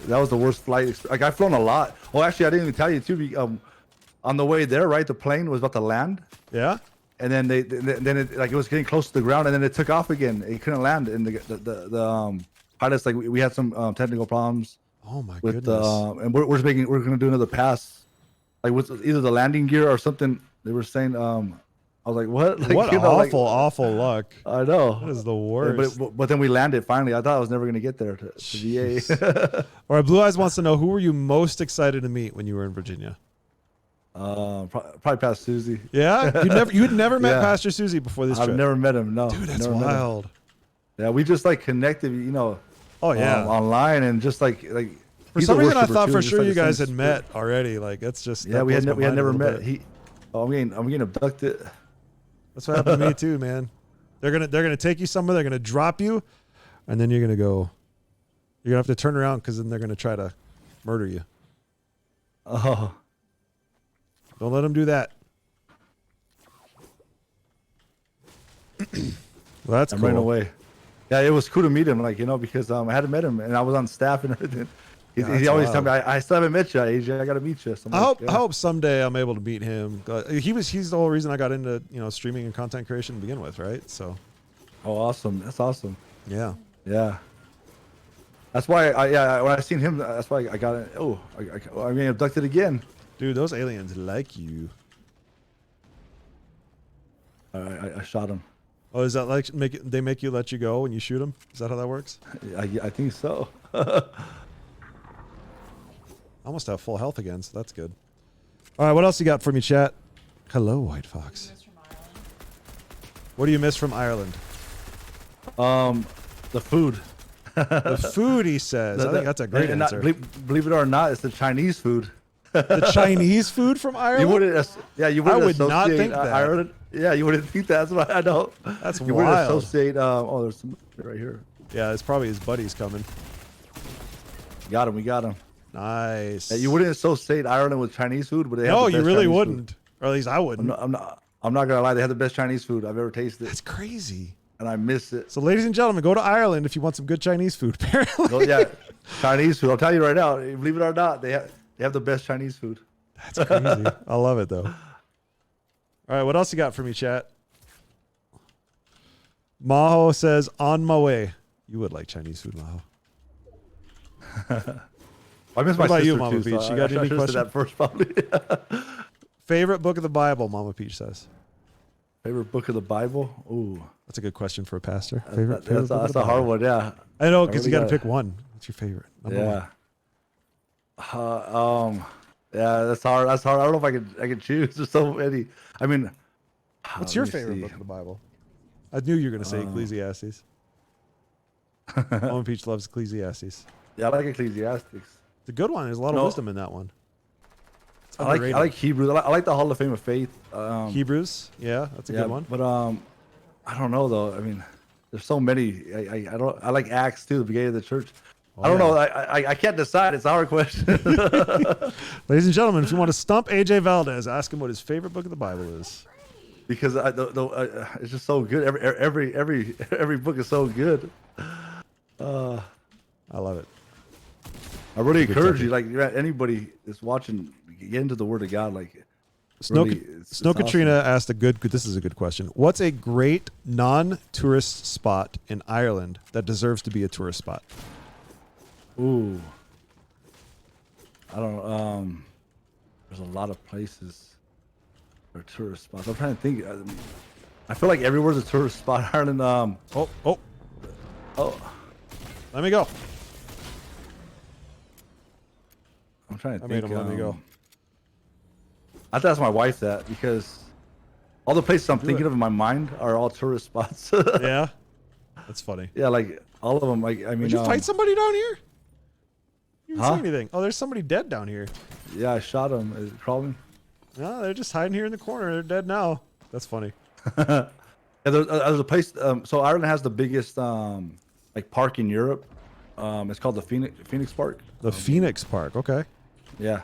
That was the worst flight. Like I've flown a lot. Oh, actually, I didn't even tell you too. on the way there, right, the plane was about to land, Yeah. and then then it like it was getting close to the ground, and then it took off again. It couldn't land, and the pilots like we had some technical problems Oh my with goodness. and we're gonna do another pass, like with either the landing gear or something. They were saying I was like, what? Like, What you know, awful luck. I know. That is the worst. But then we landed finally. I thought I was never gonna get there to VA. All right, Blue Eyes wants to know, who were you most excited to meet when you were in Virginia? Probably past Susie. Yeah, you'd never met Yeah. Pastor Susie before this trip. I've never met him. No, Dude, that's never met him. wild. Yeah, we just like connected, you know. Oh yeah. Online and just like For he's some a reason, I worshiper, thought too, for just sure like you the guys same had spirit. met already. Like that's just Yeah, that we had blows my mind a never little met. bit. I'm getting abducted. That's what happened to me too, man. They're gonna take you somewhere. They're gonna drop you, and then you're gonna go. You're gonna have to turn around because then they're gonna try to murder you. Oh, Don't let them do that. Well, that's I'm cool. running away. Yeah, it was cool to meet him, like, you know, because I hadn't met him and I was on staff and everything. He that's always wild. tell me, I still haven't met you, AJ. I gotta meet you. So I'm I like, hope yeah. I hope someday I'm able to meet him. He's the whole reason I got into streaming and content creation to begin with, right? So Oh, awesome. That's awesome. yeah. Yeah. That's why when I seen him, that's why I got it. Oh, I'm getting abducted again. Dude, those aliens like you. I shot him. Oh, is that like they make you let you go when you shoot them? Is that how that works? I think so. I almost have full health again, so that's good. All right, what else you got for me, chat? Hello, White Fox. What do you miss from Ireland? The food. The food, he says. I think that's a great and answer. Believe it or not, it's the Chinese food. The Chinese food from Ireland? You wouldn't. Yeah, you wouldn't. I would not associate, think that. Ireland. Yeah, you wouldn't think that. That's what I know. That's you wouldn't wild. associate. Oh, there's some right here. Yeah, it's probably his buddies coming. Got him. We got him. Nice. Yeah, you wouldn't associate Ireland with Chinese food, but they have No, the you best really Chinese wouldn't. Food. Or at least I wouldn't. I'm not gonna lie. They have the best Chinese food I've ever tasted, That's crazy. and I miss it. So, ladies and gentlemen, go to Ireland if you want some good Chinese food. Apparently, Oh yeah, Chinese food. I'll tell you right now. Believe it or not, they have the best Chinese food. that's crazy. I love it though. All right, what else you got for me, chat? Maho says, "On my way." You would like Chinese food, Maho. I miss What my about you, sister Mama too. Peach? So You got I any should've said question? that first, probably. Favorite book of the Bible, Mama Peach says. Favorite book of the Bible? Ooh, That's a good question for a pastor. Favorite book of that's the a hard Bible. one. Yeah. I know, I because really you got to gotta- pick one. What's your favorite? Number one. Yeah. Yeah, that's hard. That's hard. I don't know if I could choose. There's so many. I mean, What's let your me favorite see. book of the Bible? I knew you were going to say Ecclesiastes. Mama Peach loves Ecclesiastes. Yeah, I like Ecclesiastics. It's a good one. There's a lot of No. wisdom in that one. It's I underrated. like Hebrews. I like the Hall of Fame of Faith. Hebrews. Yeah, that's a Yeah, good one. but I don't know though. I mean, there's so many. I don't. I like Acts too, the beginning of the church. I don't know. I can't decide. It's a hard question. Ladies and gentlemen, if you want to stump AJ Valdez, ask him what his favorite book of the Bible is. Because it's just so good. Every book is so good. I love it. I really Good encourage topic. you, like anybody that's watching, get into the Word of God. Like, Snow, really, it's Snow awesome. Katrina asked a good. This is a good question. What's a great non-tourist spot in Ireland that deserves to be a tourist spot? Ooh, I don't know. There's a lot of places for tourist spots. I'm trying to think. I feel like everywhere's a tourist spot. Ireland. Oh, let me go. I'm trying to I think. made him let me go. I have to ask my wife that because all the places I'm thinking it. of in my mind are all tourist spots. Yeah, that's funny. Yeah, like all of them. Like I mean, Did you fight somebody down here? You didn't Huh? say anything. Oh, there's somebody dead down here. yeah, I shot him. Is it crawling? No, they're just hiding here in the corner. They're dead now. That's funny. Yeah, there's a place. So Ireland has the biggest like park in Europe. It's called the Phoenix Park. The Phoenix Park. Okay. Yeah,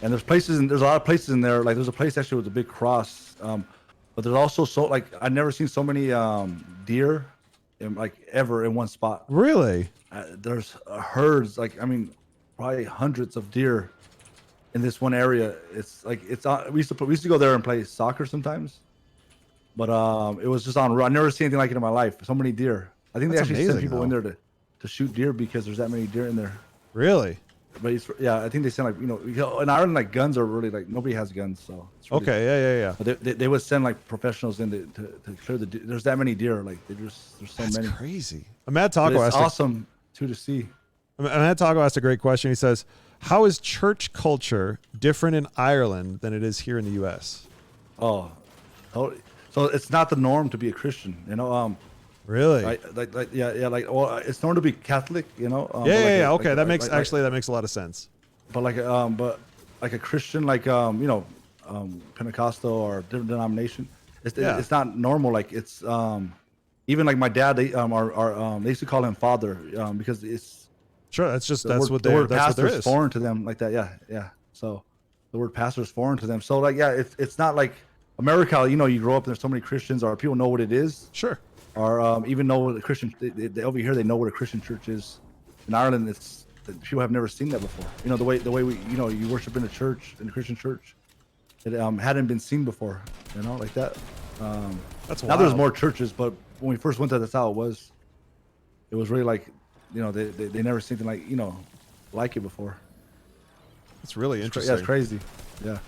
and there's places and there's a lot of places in there. Like there's a place actually with a big cross. But there's also so like I've never seen so many deer, ever in one spot. Really? There's herds. Like I mean, probably hundreds of deer in this one area. It's like we used to go there and play soccer sometimes, but it was just on. I never seen anything like it in my life. So many deer. I think That's they actually send amazing, people in there to shoot deer because there's that many deer in there. Really? But yeah, I think they send like in Ireland like guns are really like nobody has guns, so it's really, Okay, yeah. But they would send like professionals in to clear the deer. There's that many deer, like there's so That's many. crazy. Mad But Taco it's asked awesome too to see. Mad Taco asked a great question. He says, "How is church culture different in Ireland than it is here in the U.S.?" Oh, so it's not the norm to be a Christian, you know. Really? Like well, it's normal to be Catholic, you know. Yeah. Okay, that makes that makes a lot of sense. But like a Christian, like Pentecostal or different denomination, it's not normal. Like it's even like my dad, they they used to call him father because it's sure. That's what pastor is foreign to them, like that. Yeah. So the word pastor is foreign to them. So like it's not like America. You know, you grow up and there's so many Christians, or people know what it is. Sure. Or even know what a Christian they over here they know what a Christian church is. In Ireland, it's people have never seen that before. You know, the way we you worship in a church, in a Christian church, it hadn't been seen before. You know, like that. That's now wild. there's more churches, but when we first went there, that's how it was. It was really like, they never seen anything like it before. It's really interesting. Yeah, it's crazy. Yeah.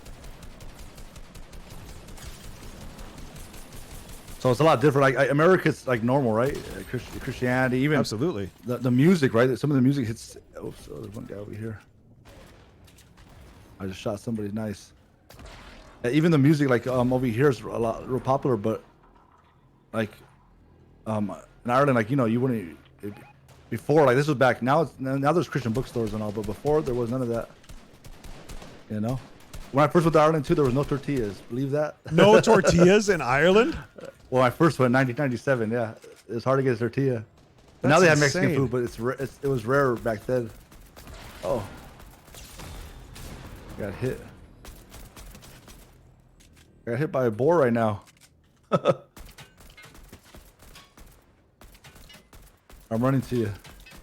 So it's a lot different. Like America's like normal, right? Christianity, even absolutely. The music, right? Some of the music hits. Oh, there's one guy over here. I just shot somebody nice. Even the music, like over here, is real popular. But like in Ireland, like you wouldn't before. Like this was back now. Now there's Christian bookstores and all, but before there was none of that. You know. When I first went to Ireland too, there was no tortillas. Believe that? No tortillas in Ireland? Well, I first went in 1997. Yeah, it was hard to get a tortilla. But now they have Mexican food, but it was rare back then. Oh, got hit. I got hit by a boar right now. I'm running to you.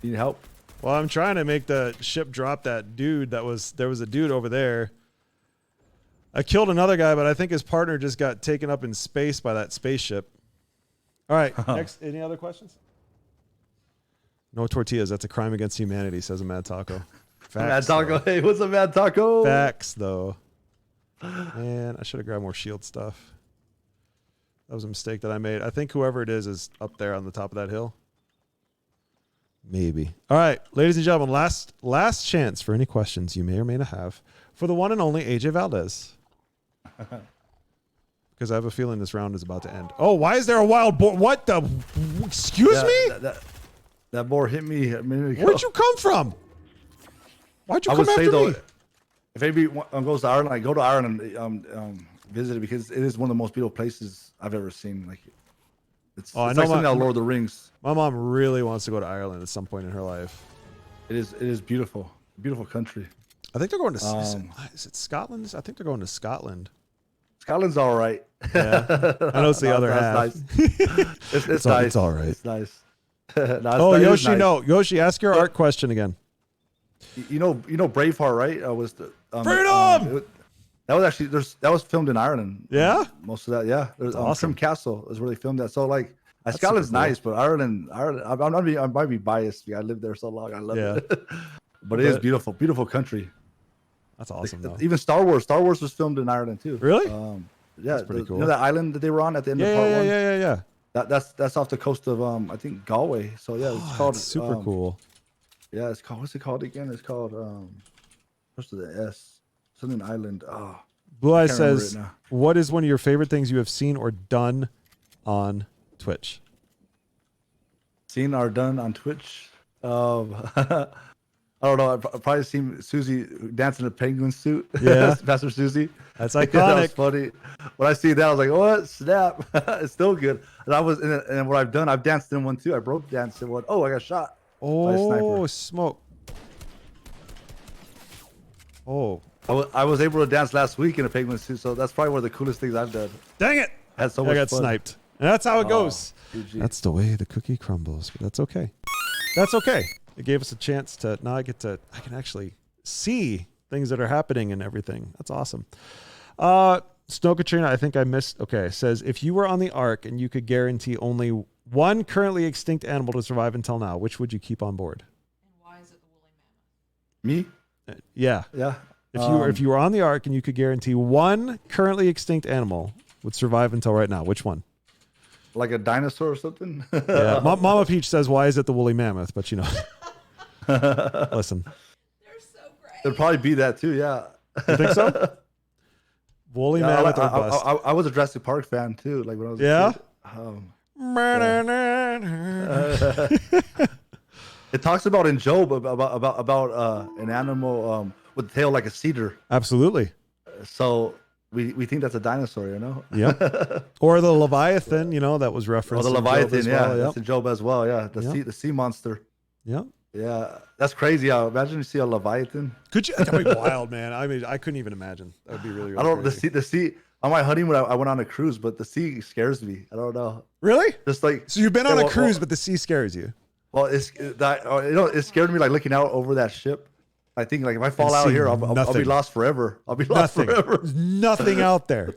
You need help? Well, I'm trying to make the ship drop that dude. There was a dude over there. I killed another guy, but I think his partner just got taken up in space by that spaceship. All right, next. Any other questions? No tortillas. That's a crime against humanity, says a Mad Taco. Facts, Mad Taco. though. Hey, what's a Mad Taco? Facts, though. Man, I should have grabbed more shield stuff. That was a mistake that I made. I think whoever it is up there on the top of that hill. Maybe. All right, ladies and gentlemen, last chance for any questions you may or may not have for the one and only AJ Valdez. Because I have a feeling this round is about to end. Oh, why is there a wild boar? What the? Excuse me? That boar hit me a minute ago. Where'd you come from? Why'd you come after me? If anybody goes to Ireland, I go to Ireland and visit it because it is one of the most beautiful places I've ever seen. Like, it's like something out of Lord of the Rings. My mom really wants to go to Ireland at some point in her life. It is beautiful. Beautiful country. I think they're going to. Is it Scotland? I think they're going to Scotland. Scotland's all right. Yeah, I know it's the other half. Nice. it's nice. It's all right. It's nice. Yoshi, nice. No, Yoshi, ask your art question again. You know, Braveheart, right? Was the freedom? That was actually that was filmed in Ireland. Yeah, most of that. Yeah, there's awesome. Trim Castle is where they filmed that. So like, Scotland's nice, but Ireland. I might be biased. I lived there so long. I love it. But it is beautiful, beautiful country. That's awesome. Though. Even Star Wars was filmed in Ireland too. Really? Yeah, that's pretty cool. You know that island that they were on at the end of part one? Yeah. That's off the coast of I think Galway. So yeah, it's called super cool. Yeah, it's called, what's it called again? It's called what's the S? Something island. Oh, Blue Eyes says, what is one of your favorite things you have seen or done on Twitch? Seen or done on Twitch? I don't know. I've probably seen Susie dance in a penguin suit. Yeah. Pastor Susie. That's iconic. That was funny. When I see that, I was like, what? Snap. It's still good. And what I've done, I've danced in one too. I broke danced in one. Oh, I got shot by a sniper. Smoke. Oh. I was able to dance last week in a penguin suit, so that's probably one of the coolest things I've done. Dang it. I had so much got fun. sniped. And that's how it goes. GG. That's the way the cookie crumbles, but that's okay. That's okay. It gave us a chance to, now I can actually see things that are happening and everything. That's awesome. Snow Katrina, I think I missed. Okay, says if you were on the Ark and you could guarantee only one currently extinct animal to survive until now, which would you keep on board? And why is it the woolly mammoth? Me? Yeah. Yeah. If you were on the Ark and you could guarantee one currently extinct animal would survive until right now, which one? Like a dinosaur or something? Yeah. Mama Peach says, why is it the woolly mammoth? But you know, listen. They're so great. It'd probably be that too. Yeah. You think so? Woolly mammoth or bust? I was a Jurassic Park fan too. Like when I was a kid. It talks about in Job about an animal with a tail like a cedar. Absolutely. So we think that's a dinosaur, you know? Yeah. Or the Leviathan, you know, that was referenced. Oh, the Leviathan, yeah. Well. That's in Job as well. Yeah. The sea monster. Yeah. Yeah. That's crazy. Imagine you see a Leviathan. Could you? That'd be wild, man. I mean, I couldn't even imagine. That would be really I don't crazy. the sea on my honeymoon I went on a cruise, but the sea scares me. I don't know. Really? Just like so you've been on a cruise, but the sea scares you. Well, it scared me like looking out over that ship. I think like if I fall out here, I'll be lost forever. I'll be lost forever. There's nothing out there.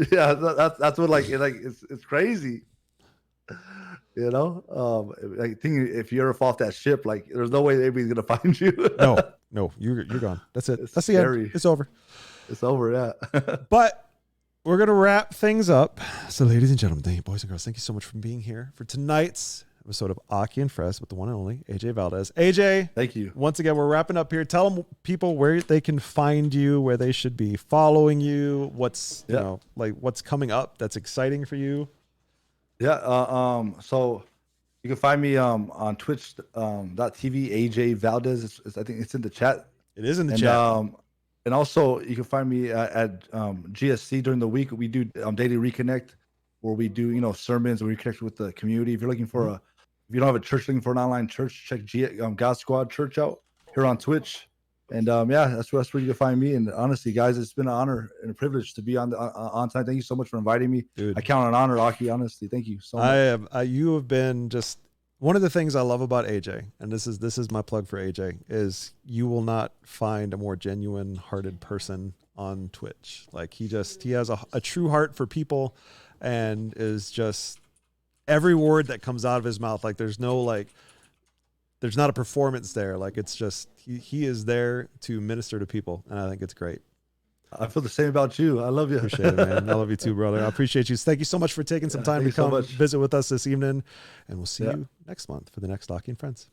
Yeah, that's what it's crazy. You know, I think if you ever fall off that ship, like there's no way anybody's gonna find you. No, you're gone. That's it. That's scary. the end. It's over. It's over. Yeah. But we're gonna wrap things up. So, ladies and gentlemen, boys and girls, thank you so much for being here for tonight's episode of Aki and Fres with the one and only AJ Valdez. AJ, thank you once again. We're wrapping up here. Tell them people where they can find you, where they should be following you. What's you know like what's coming up that's exciting for you. Yeah. So you can find me on Twitch .tv AJ Valdez. I think it's in the chat. It is in the chat. And also you can find me at GSC during the week. We do daily reconnect, where we do sermons and we connect with the community. If you're looking for if you don't have a church looking for an online church, check GodSquad Church out here on Twitch. And that's where you can find me. And honestly, guys, it's been an honor and a privilege to be on tonight. Thank you so much for inviting me. Dude. I count on honor, Aki. Honestly, thank you so much. You have been just one of the things I love about AJ, and this is my plug for AJ, is you will not find a more genuine hearted person on Twitch. Like he has a true heart for people, and is just every word that comes out of his mouth. Like there's not a performance there. Like it's just, he is there to minister to people. And I think it's great. I feel the same about you. I love you. Appreciate it, man. I love you too, brother. I appreciate you. Thank you so much for taking some time to come visit with us this evening. And we'll see you next month for the next Aki and Friends.